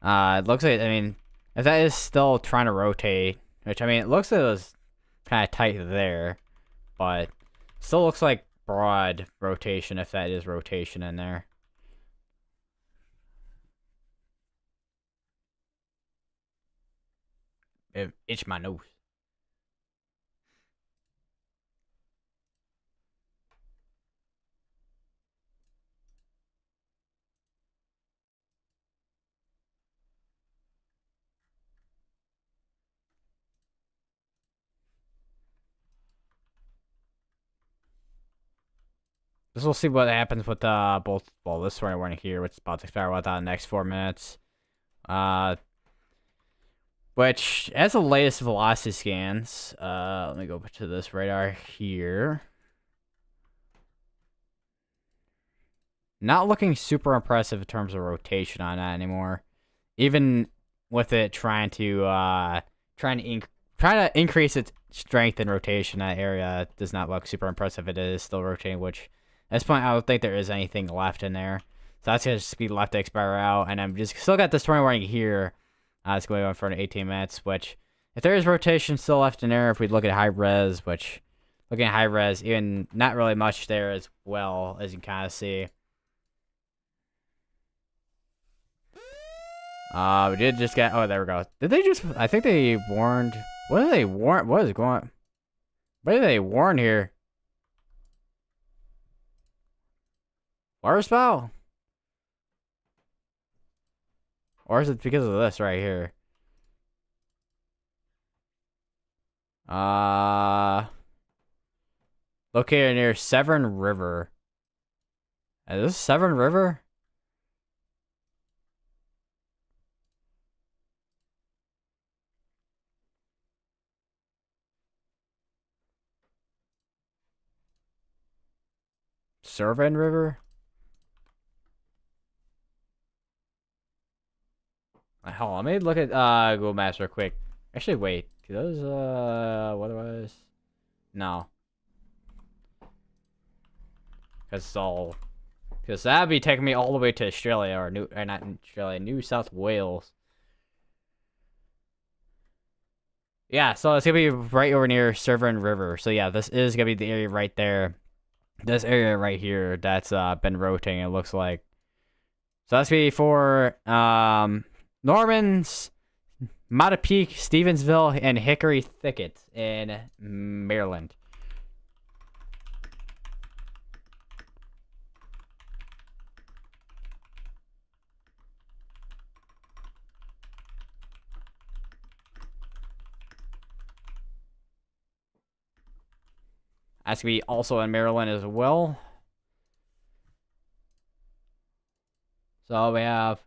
It looks like, I mean, if that is still trying to rotate, which, I mean, it looks like it was kind of tight there, but still looks like broad rotation if that is rotation in there. Itch my nose. This will see what happens with both. Well, this one we're in here, which is about to expire within the next 4 minutes. Which as the latest velocity scans. Let me go to this radar here. Not looking super impressive in terms of rotation on that anymore. Even with it trying to increase its strength and rotation, that area does not look super impressive. It is still rotating, which at this point I don't think there is anything left in there. So that's gonna just be left to expire out, and I'm just still got this 20 warning here. It's going on for 18 minutes, which if there is rotation still left in there, if we look at high res, which looking at high res, even not really much there as well, as you can kind of see. We did just get. Oh, there we go. Did they just? I think they warned. What did they warn? What is going? What did they warn here? Water spout? Or is it because of this right here? Located near Severn River. Is this Severn River? Severn River? Hold on, let me look at Google Maps real quick. Actually, wait. Those what was? No. Because that'd be taking me all the way to Australia or not Australia, New South Wales. Yeah, so it's gonna be right over near Severn River. So yeah, this is gonna be the area right there. This area right here that's been rotating. It looks like. So that's gonna be for Norman's, Mattapique, Stevensville, and Hickory Thicket in Maryland. That's gonna be also in Maryland as well. So we have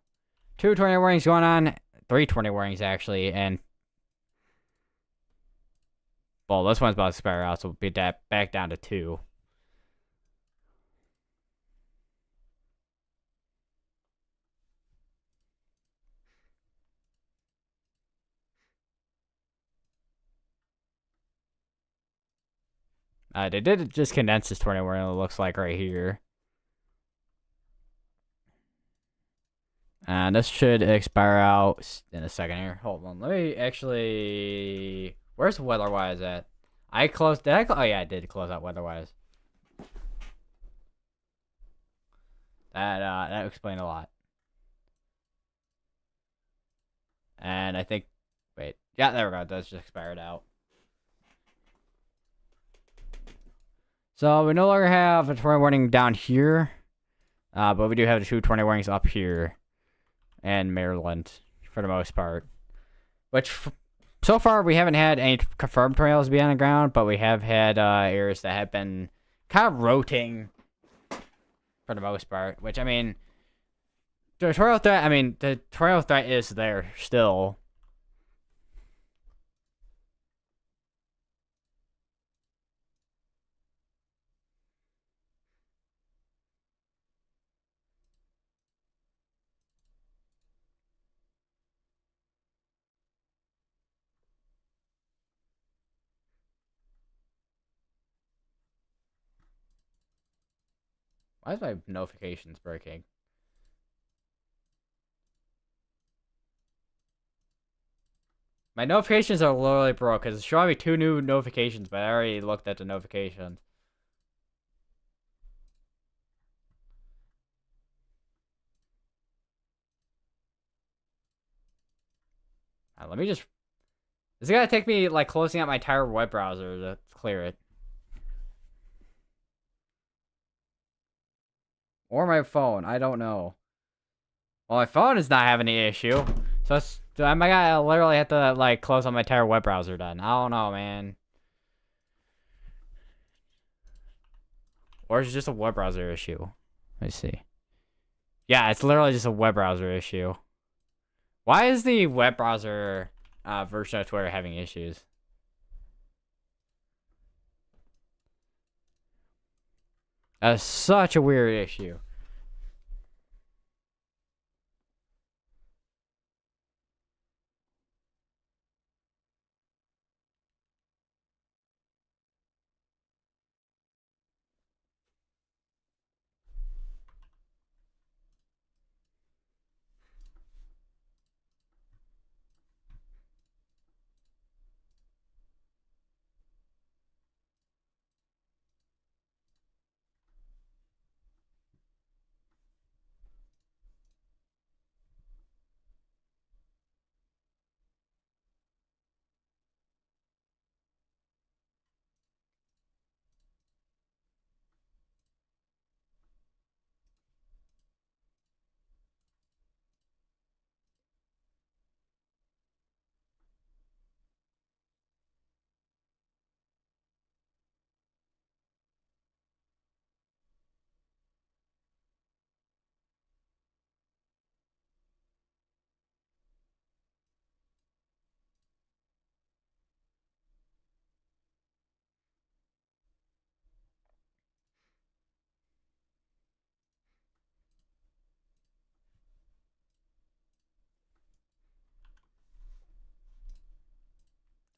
2 tornado warnings going on, 3 tornado warnings actually, and well, this one's about to expire out, so we'll be back down to 2. They did just condense this tornado warning, it looks like right here. And this should expire out in a second here. Hold on, let me actually. Where's weather-wise at? I closed. Did I? Oh yeah, I did close out weather-wise. That explained a lot. And I think. Wait. Yeah, there we go. That's just expired out. So we no longer have a tornado warning down here, but we do have the 2 tornado warnings up here, and Maryland for the most part. Which so far we haven't had any confirmed tornadoes be on the ground, but we have had areas that have been kind of rotating for the most part. Which I mean, the tornado threat. I mean, the tornado threat is there still. Why is my notifications breaking? My notifications are literally broke because it's showing me 2 new notifications, but I already looked at the notifications. Let me just... It's gonna take me, like, closing out my entire web browser to clear it. Or my phone, I don't know. Well, my phone is not having any issue. So I might gotta literally have to, like, close out my entire web browser then. I don't know, man. Or is it just a web browser issue? Let's see. Yeah, it's literally just a web browser issue. Why is the web browser version of Twitter having issues? That's such a weird issue.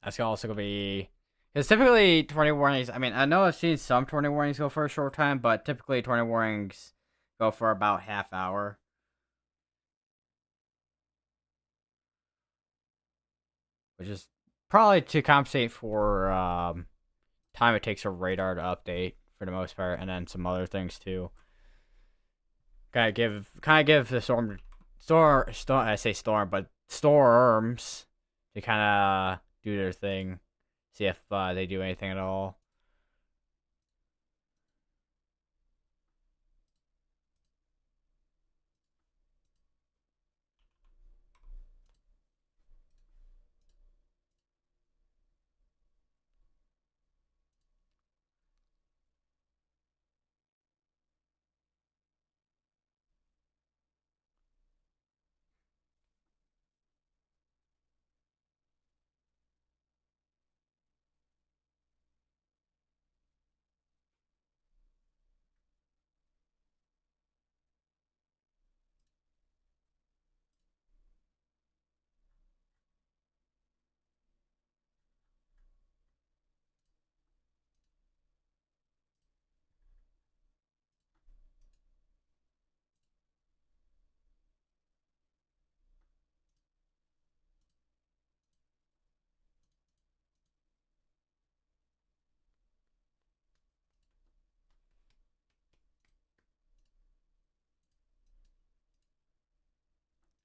That's also gonna be... Because typically, 20 warnings... I mean, I know I've seen some 20 warnings go for a short time, but typically 20 warnings go for about half hour. Which is probably to compensate for time it takes for radar to update for the most part, and then some other things too. Kind of give the storm, I say storm, but storms to kind of do their thing, see if they do anything at all.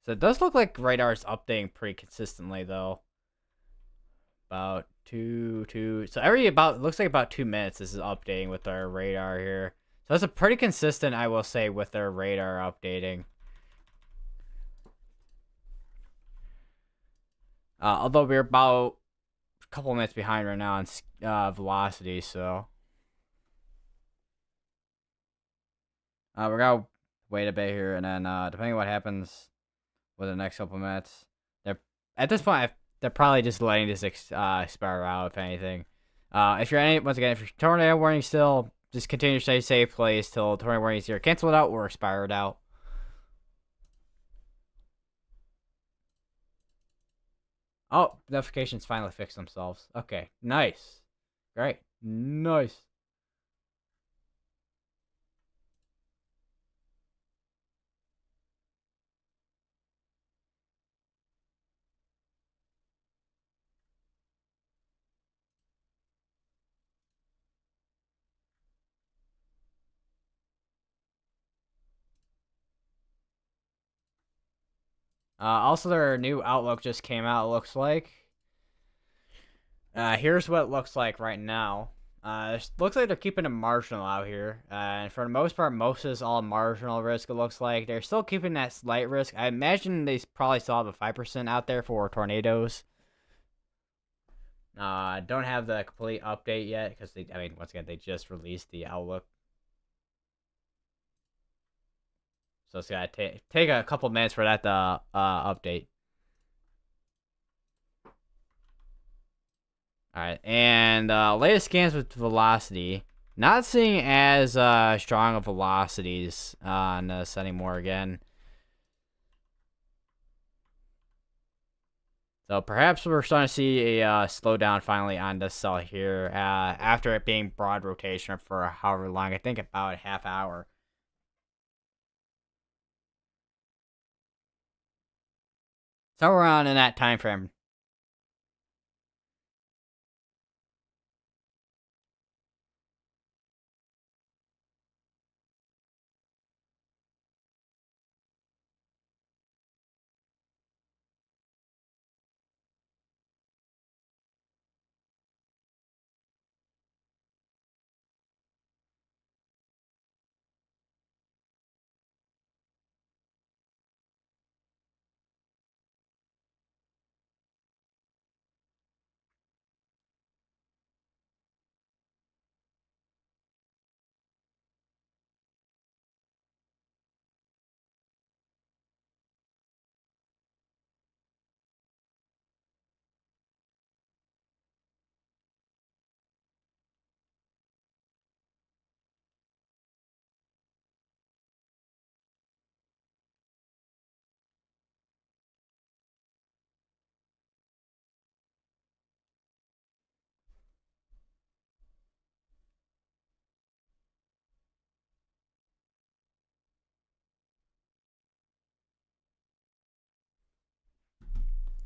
So it does look like radar's updating pretty consistently though. About two. So every about looks like about 2 minutes this is updating with our radar here. So that's a pretty consistent, I will say, with their radar updating. Although we're about a couple minutes behind right now on velocity, so we're gonna wait a bit here, and then depending on what happens with the next couple minutes, they're at this point they're probably just letting this expire out, if anything. If you're once again, if you're tornado warning still, just continue to stay safe, please, till tornado warning is either canceled out or expired out. Oh, notifications finally fixed themselves. Okay, nice. Great. Nice. Also, their new outlook just came out. It looks like. Here's what it looks like right now. It looks like they're keeping it marginal out here. And for the most part, most is all marginal risk, it looks like. They're still keeping that slight risk. I imagine they probably still have a 5% out there for tornadoes. Don't have the complete update yet because once again, they just released the outlook. So it's gonna take a couple minutes for that to update. Alright, and latest scans with velocity. Not seeing as strong of velocities on this anymore again. So perhaps we're starting to see a slowdown finally on this cell here after it being broad rotation for however long. I think about a half hour. Somewhere around in that time frame.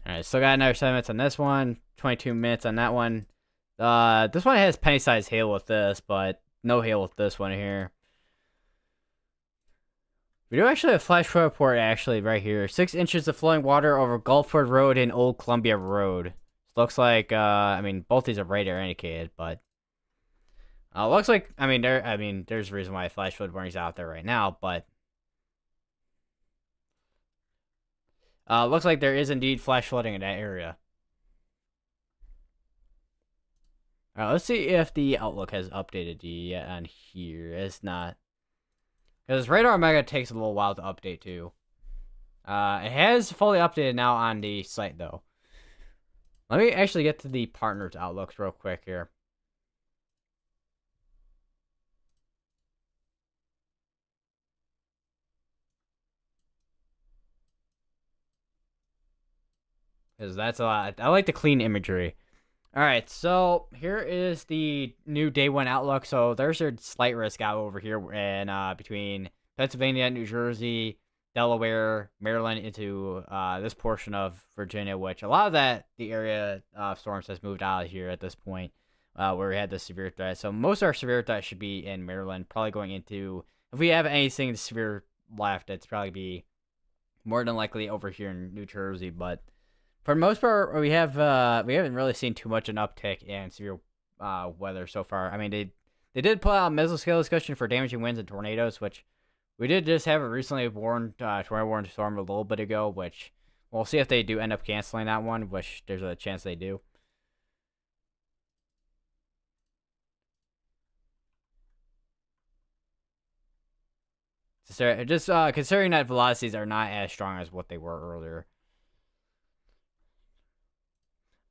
Alright, still got another 7 minutes on this one, 22 minutes on that one. This one has penny-sized hail with this, but no hail with this one here. We do actually have a flash flood report actually right here. 6 inches of flowing water over Gulfport Road and Old Columbia Road. Looks like, both these are radar indicated, but looks like, there's a reason why flash flood warning's out there right now, but looks like there is indeed flash flooding in that area. Alright, let's see if the outlook has updated yet on here. It's not. Because Radar Omega takes a little while to update too. It has fully updated now on the site though. Let me actually get to the partners outlooks real quick here. Because that's a lot. I like the clean imagery. Alright, so here is the new day 1 outlook. So there's a slight risk out over here in between Pennsylvania, New Jersey, Delaware, Maryland into this portion of Virginia, which a lot of the area of storms has moved out of here at this point, where we had the severe threat. So most of our severe threat should be in Maryland, probably going into, if we have anything severe left, it's probably be more than likely over here in New Jersey, but for the most part, we haven't really seen too much an uptick in severe weather so far. I mean, they did put out a mesoscale discussion for damaging winds and tornadoes, which we did just have a recently warned tornado warning storm a little bit ago, which we'll see if they do end up canceling that one, which there's a chance they do. Just considering that velocities are not as strong as what they were earlier.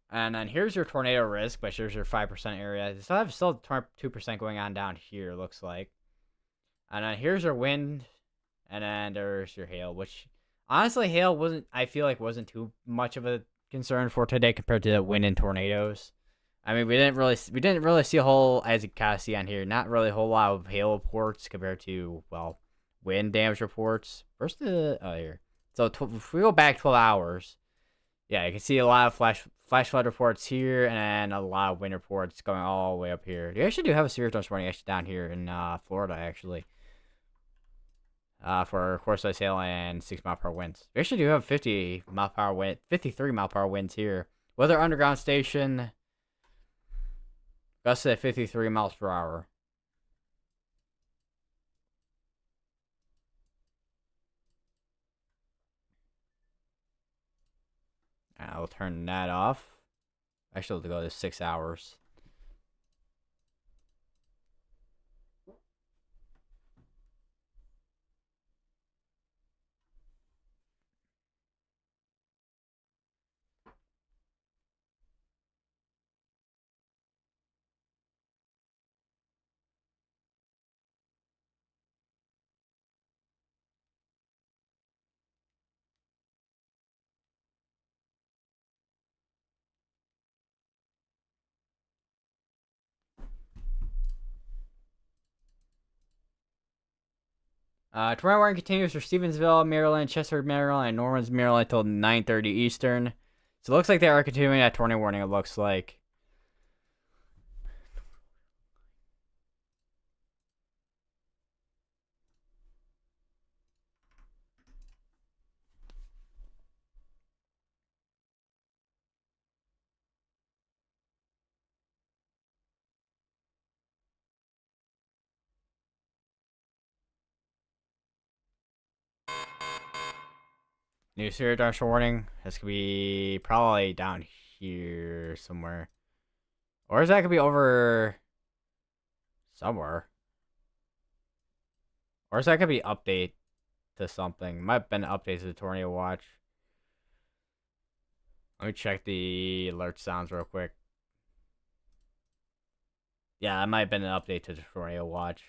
And then here's your tornado risk, which here's your 5% area. You still have 2% going on down here, looks like. And then here's your wind, and then there's your hail, which honestly, hail wasn't too much of a concern for today compared to wind and tornadoes. I mean, we didn't really see a whole, as you kind of see on here, not really a whole lot of hail reports compared to, well, wind damage reports. Where's the here? So if we go back 12 hours, yeah, you can see a lot of flash flood reports here, and a lot of wind reports going all the way up here. You actually do have a severe storm warning actually down here in Florida, actually. for course I sail and 6 mile per hour winds. We actually do have 50 mile per hour wind, 53 mile per hour winds here. Weather underground station, gusts at 53 miles per hour. I'll turn that off. Actually, to go to 6 hours. Tornado warning continues for Stevensville, Maryland, Chester, Maryland, and Norman's, Maryland until 9:30 Eastern. So it looks like they are continuing that tornado warning. It looks like. New severe thunderstorm warning. This could be probably down here somewhere. Or is that could be over somewhere? Or is that could be update to something? Might have been an update to the tornado watch. Let me check the alert sounds real quick. Yeah, that might have been an update to the tornado watch.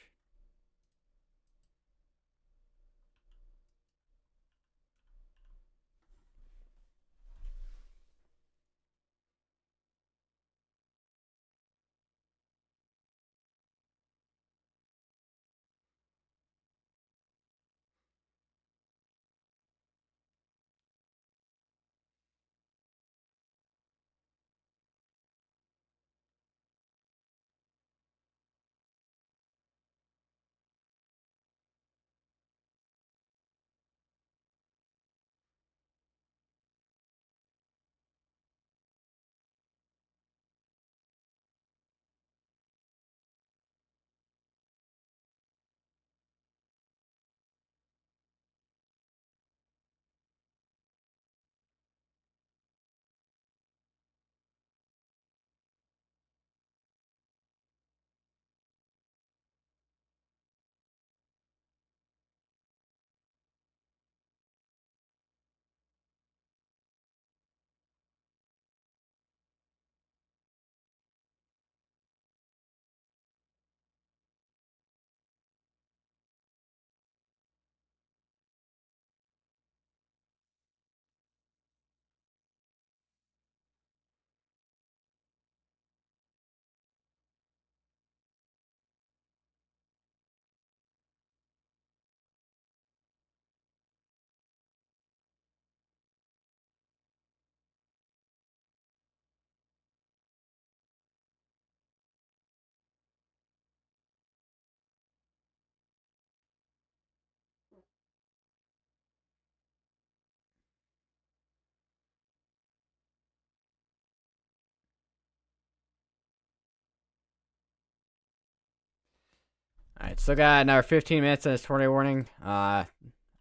Alright, still got another 15 minutes in this tornado warning. I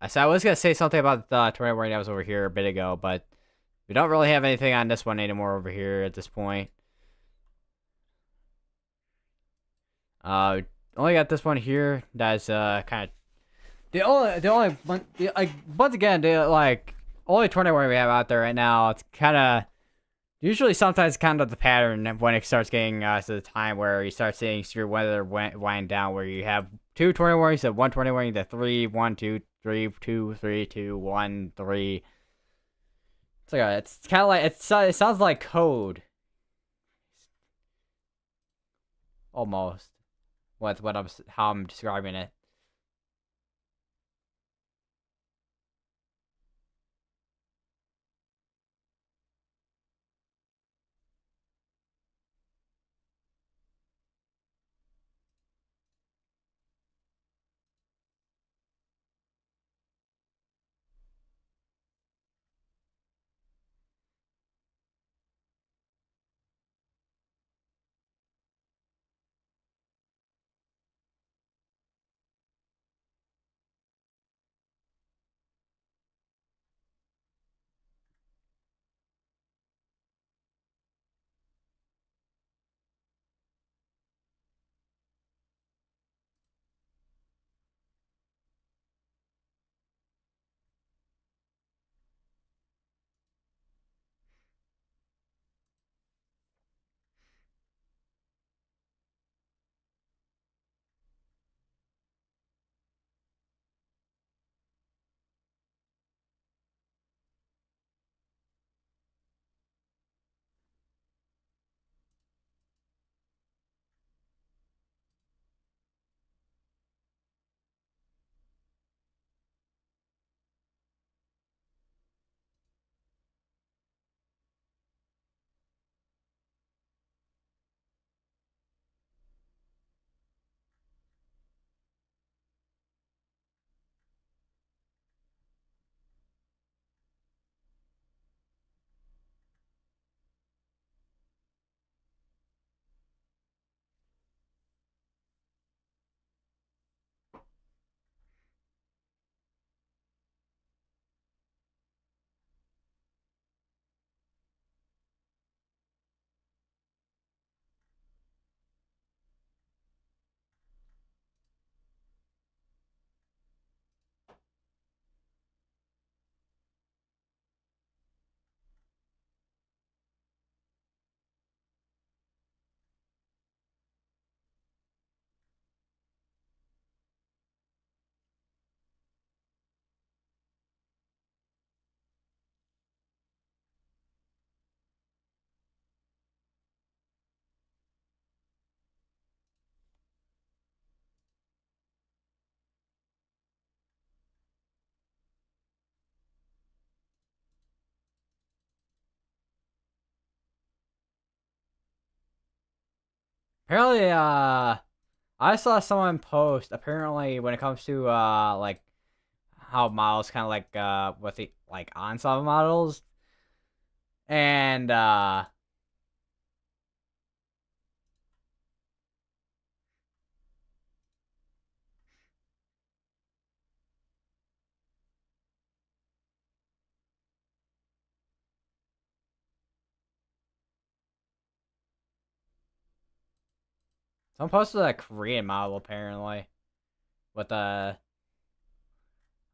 said I was gonna say something about the tornado warning that was over here a bit ago, but we don't really have anything on this one anymore over here at this point. Uh, only got this one here. That's kind of the only one. Like once again, the like only tornado warning we have out there right now. It's kind of usually sometimes kind of the pattern when it starts getting to the time where you start seeing severe weather wind down, where you have two tornado warnings, then one tornado warning, then 3, 1, 2, 3, 2, 3, 2, 1, 3. It's like it's kind of like it sounds like code almost. What I'm how I'm describing it. Apparently, I saw someone post. Apparently, when it comes to like how models kind of like with the like ensemble models and someone posted a Korean model apparently with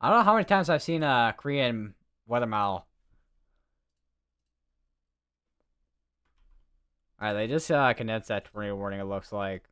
I don't know how many times I've seen a Korean weather model. All right, they just condensed that tornado warning. It looks like.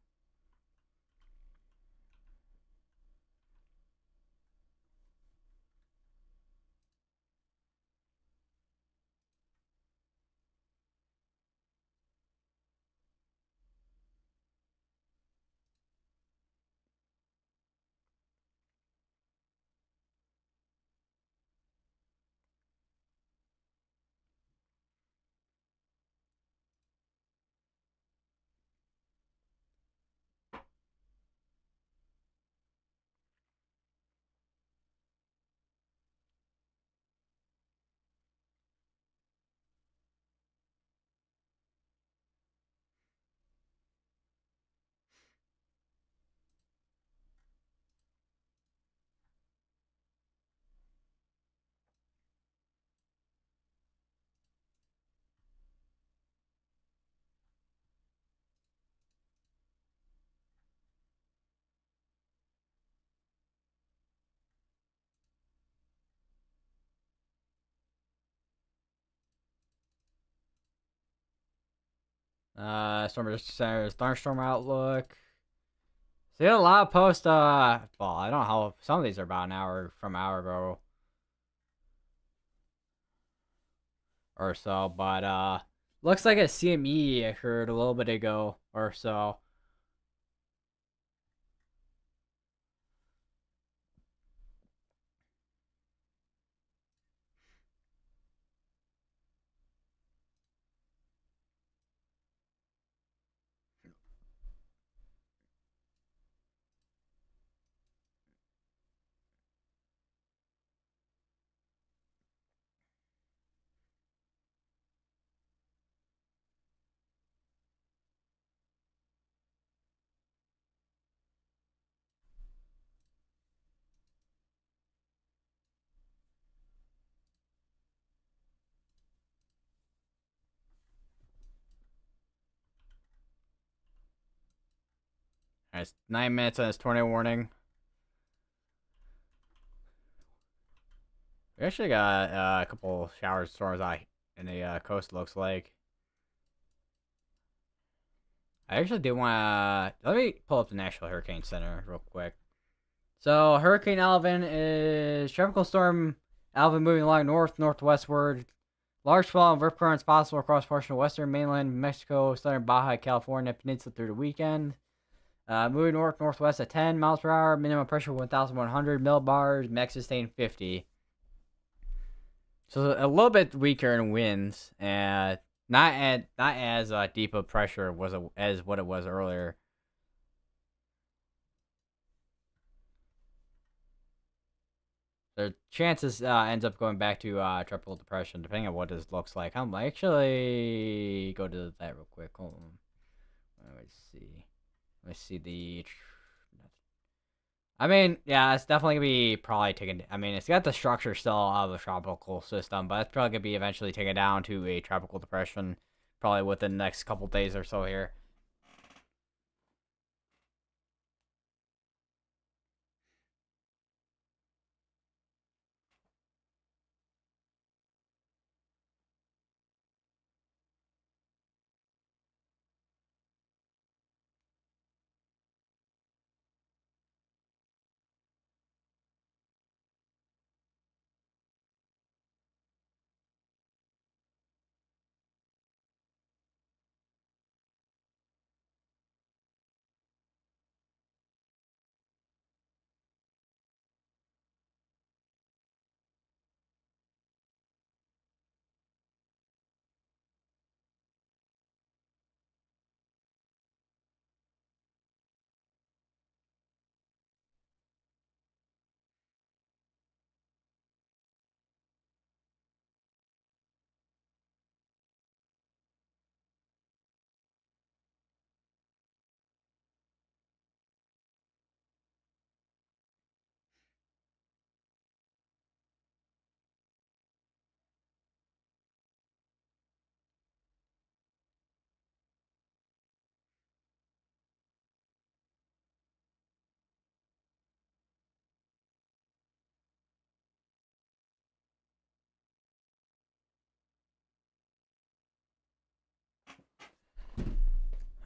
Storm Center, Thunderstorm Outlook. So you had a lot of posts. Well, I don't know how some of these are about an hour from an hour ago or so, but looks like a CME occurred a little bit ago or so. It's 9 minutes on this tornado warning. We actually got a couple shower storms in the coast. Looks like. I actually do want to. Let me pull up the National Hurricane Center real quick. So Hurricane Alvin is tropical storm Alvin moving along northwestward. Large swell and rip currents possible across portion of western mainland Mexico, southern Baja California peninsula through the weekend. Moving northwest at 10 miles per hour. Minimum pressure 1,100 millibars. Max sustained 50. So a little bit weaker in winds, and not as deep of pressure as what it was earlier. The chances ends up going back to tropical depression, depending on what this looks like. I'm actually go to that real quick. Hold on. Let me see. Let's see the. I mean, yeah, it's definitely gonna be probably taken. I mean, it's got the structure still of a tropical system, but it's probably gonna be eventually taken down to a tropical depression, probably within the next couple days or so here.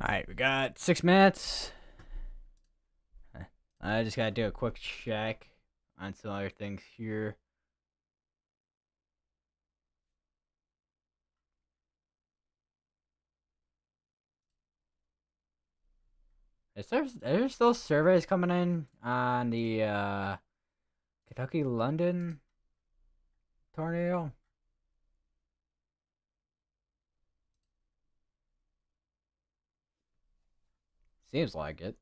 Alright, we got 6 minutes. I just gotta do a quick check on some other things here. Are there still surveys coming in on the Kentucky London tornado? Seems like it.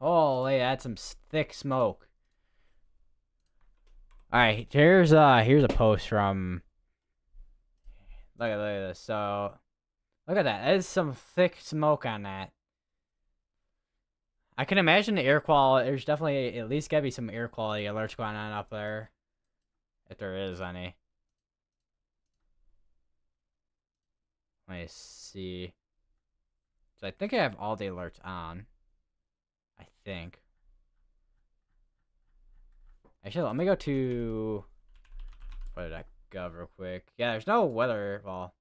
Holy, that's some thick smoke. All right, here's a post from. Look at this. So look at that. There's some thick smoke on that. I can imagine the air quality. There's definitely at least gotta be some air quality alerts going on up there, if there is any. Let me see. So I think I have all the alerts on. I think. Actually, let me go to. Where did I go real quick? Yeah, there's no weather. Well,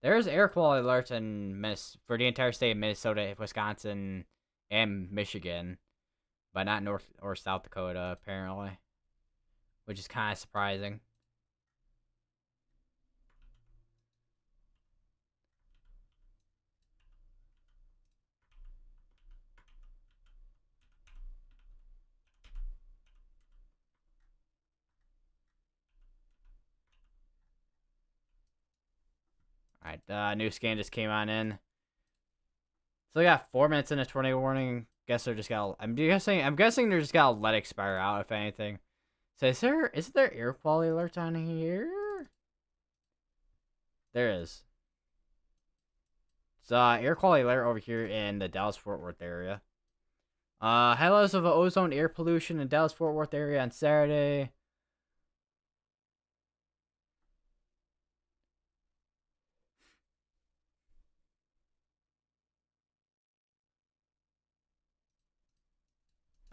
there's air quality alerts in for the entire state of Minnesota, Wisconsin, and Michigan, but not North or South Dakota apparently, which is kind of surprising. All right, new scan just came on in. So we got 4 minutes in a tornado warning. Guess they're just got. I'm guessing they're just gotta let it expire out if anything. So is there air quality alerts on here? There is. So air quality alert over here in the Dallas Fort Worth area. High levels of ozone air pollution in Dallas Fort Worth area on Saturday.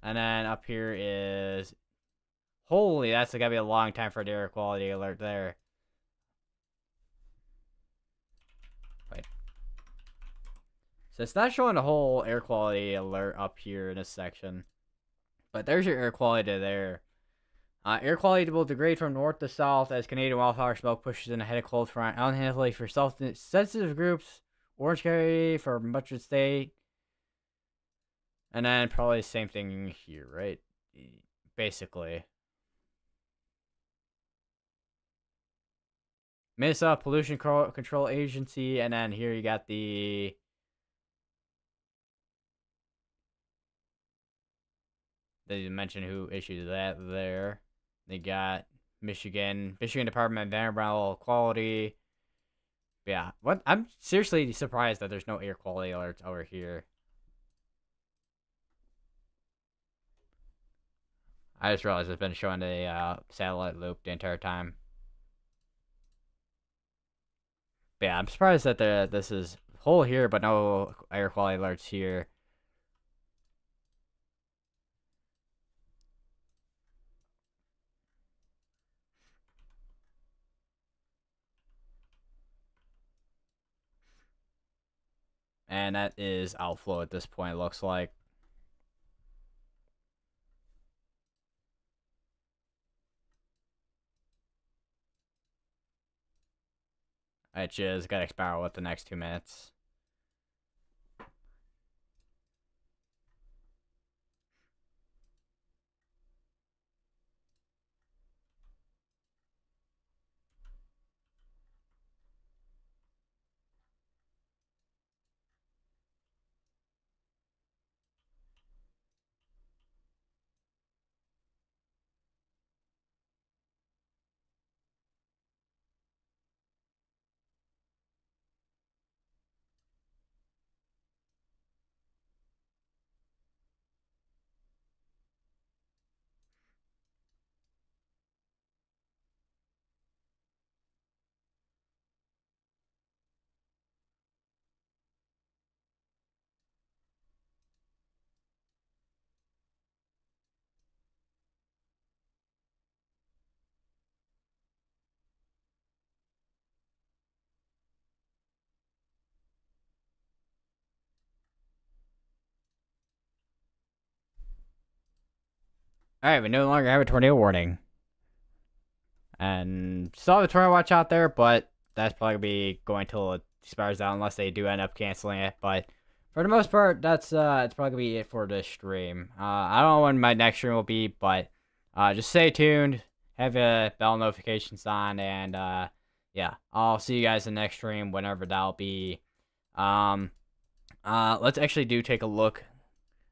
And then up here is. Holy, that's gotta be a long time for the air quality alert there. Wait. So it's not showing the whole air quality alert up here in this section. But there's your air quality there. Air quality will degrade from north to south as Canadian wildfire smoke pushes in ahead of cold front. Unhealthy for sensitive groups. Orange County for much of the state. And then probably the same thing here, right? Basically. Minnesota Pollution Control Agency. And then here you got the... They mentioned who issued that there. They got Michigan Department of Environmental Quality. Yeah, what? I'm seriously surprised that there's no air quality alerts over here. I just realized it's been showing the satellite loop the entire time. But yeah, I'm surprised that this is whole here, but no air quality alerts here. And that is outflow at this point, it looks like. Which is going to expire with the next 2 minutes. All right, we no longer have a tornado warning, and still have a tornado watch out there, but that's probably gonna be going till it expires out unless they do end up canceling it. But for the most part, that's it's probably gonna be it for this stream. I don't know when my next stream will be, but just stay tuned, have bell notifications on, and yeah, I'll see you guys in the next stream whenever that'll be. Let's actually take a look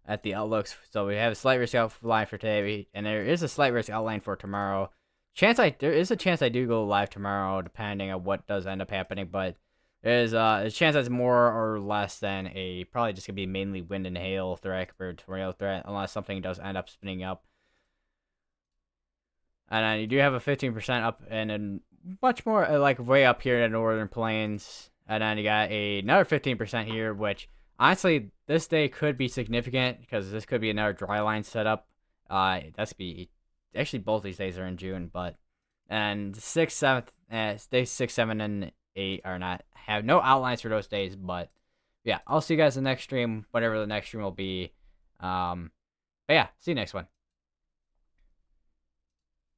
at the outlooks. So we have a slight risk outline for today, and there is a slight risk outline for tomorrow. There is a chance I do go live tomorrow, depending on what does end up happening. But there's a chance that's more or less than probably just gonna be mainly wind and hail threat compared to tornado threat, unless something does end up spinning up. And then you do have a 15% up, and then much more like way up here in the northern plains. And then you got another 15% here, which honestly this day could be significant because this could be another dry line setup. That's be actually both these days are in June, but and 6th, 7th, days 6, 7, and 8 are not have no outlines for those days. But yeah, I'll see you guys in the next stream, whatever the next stream will be. But yeah, see you next one.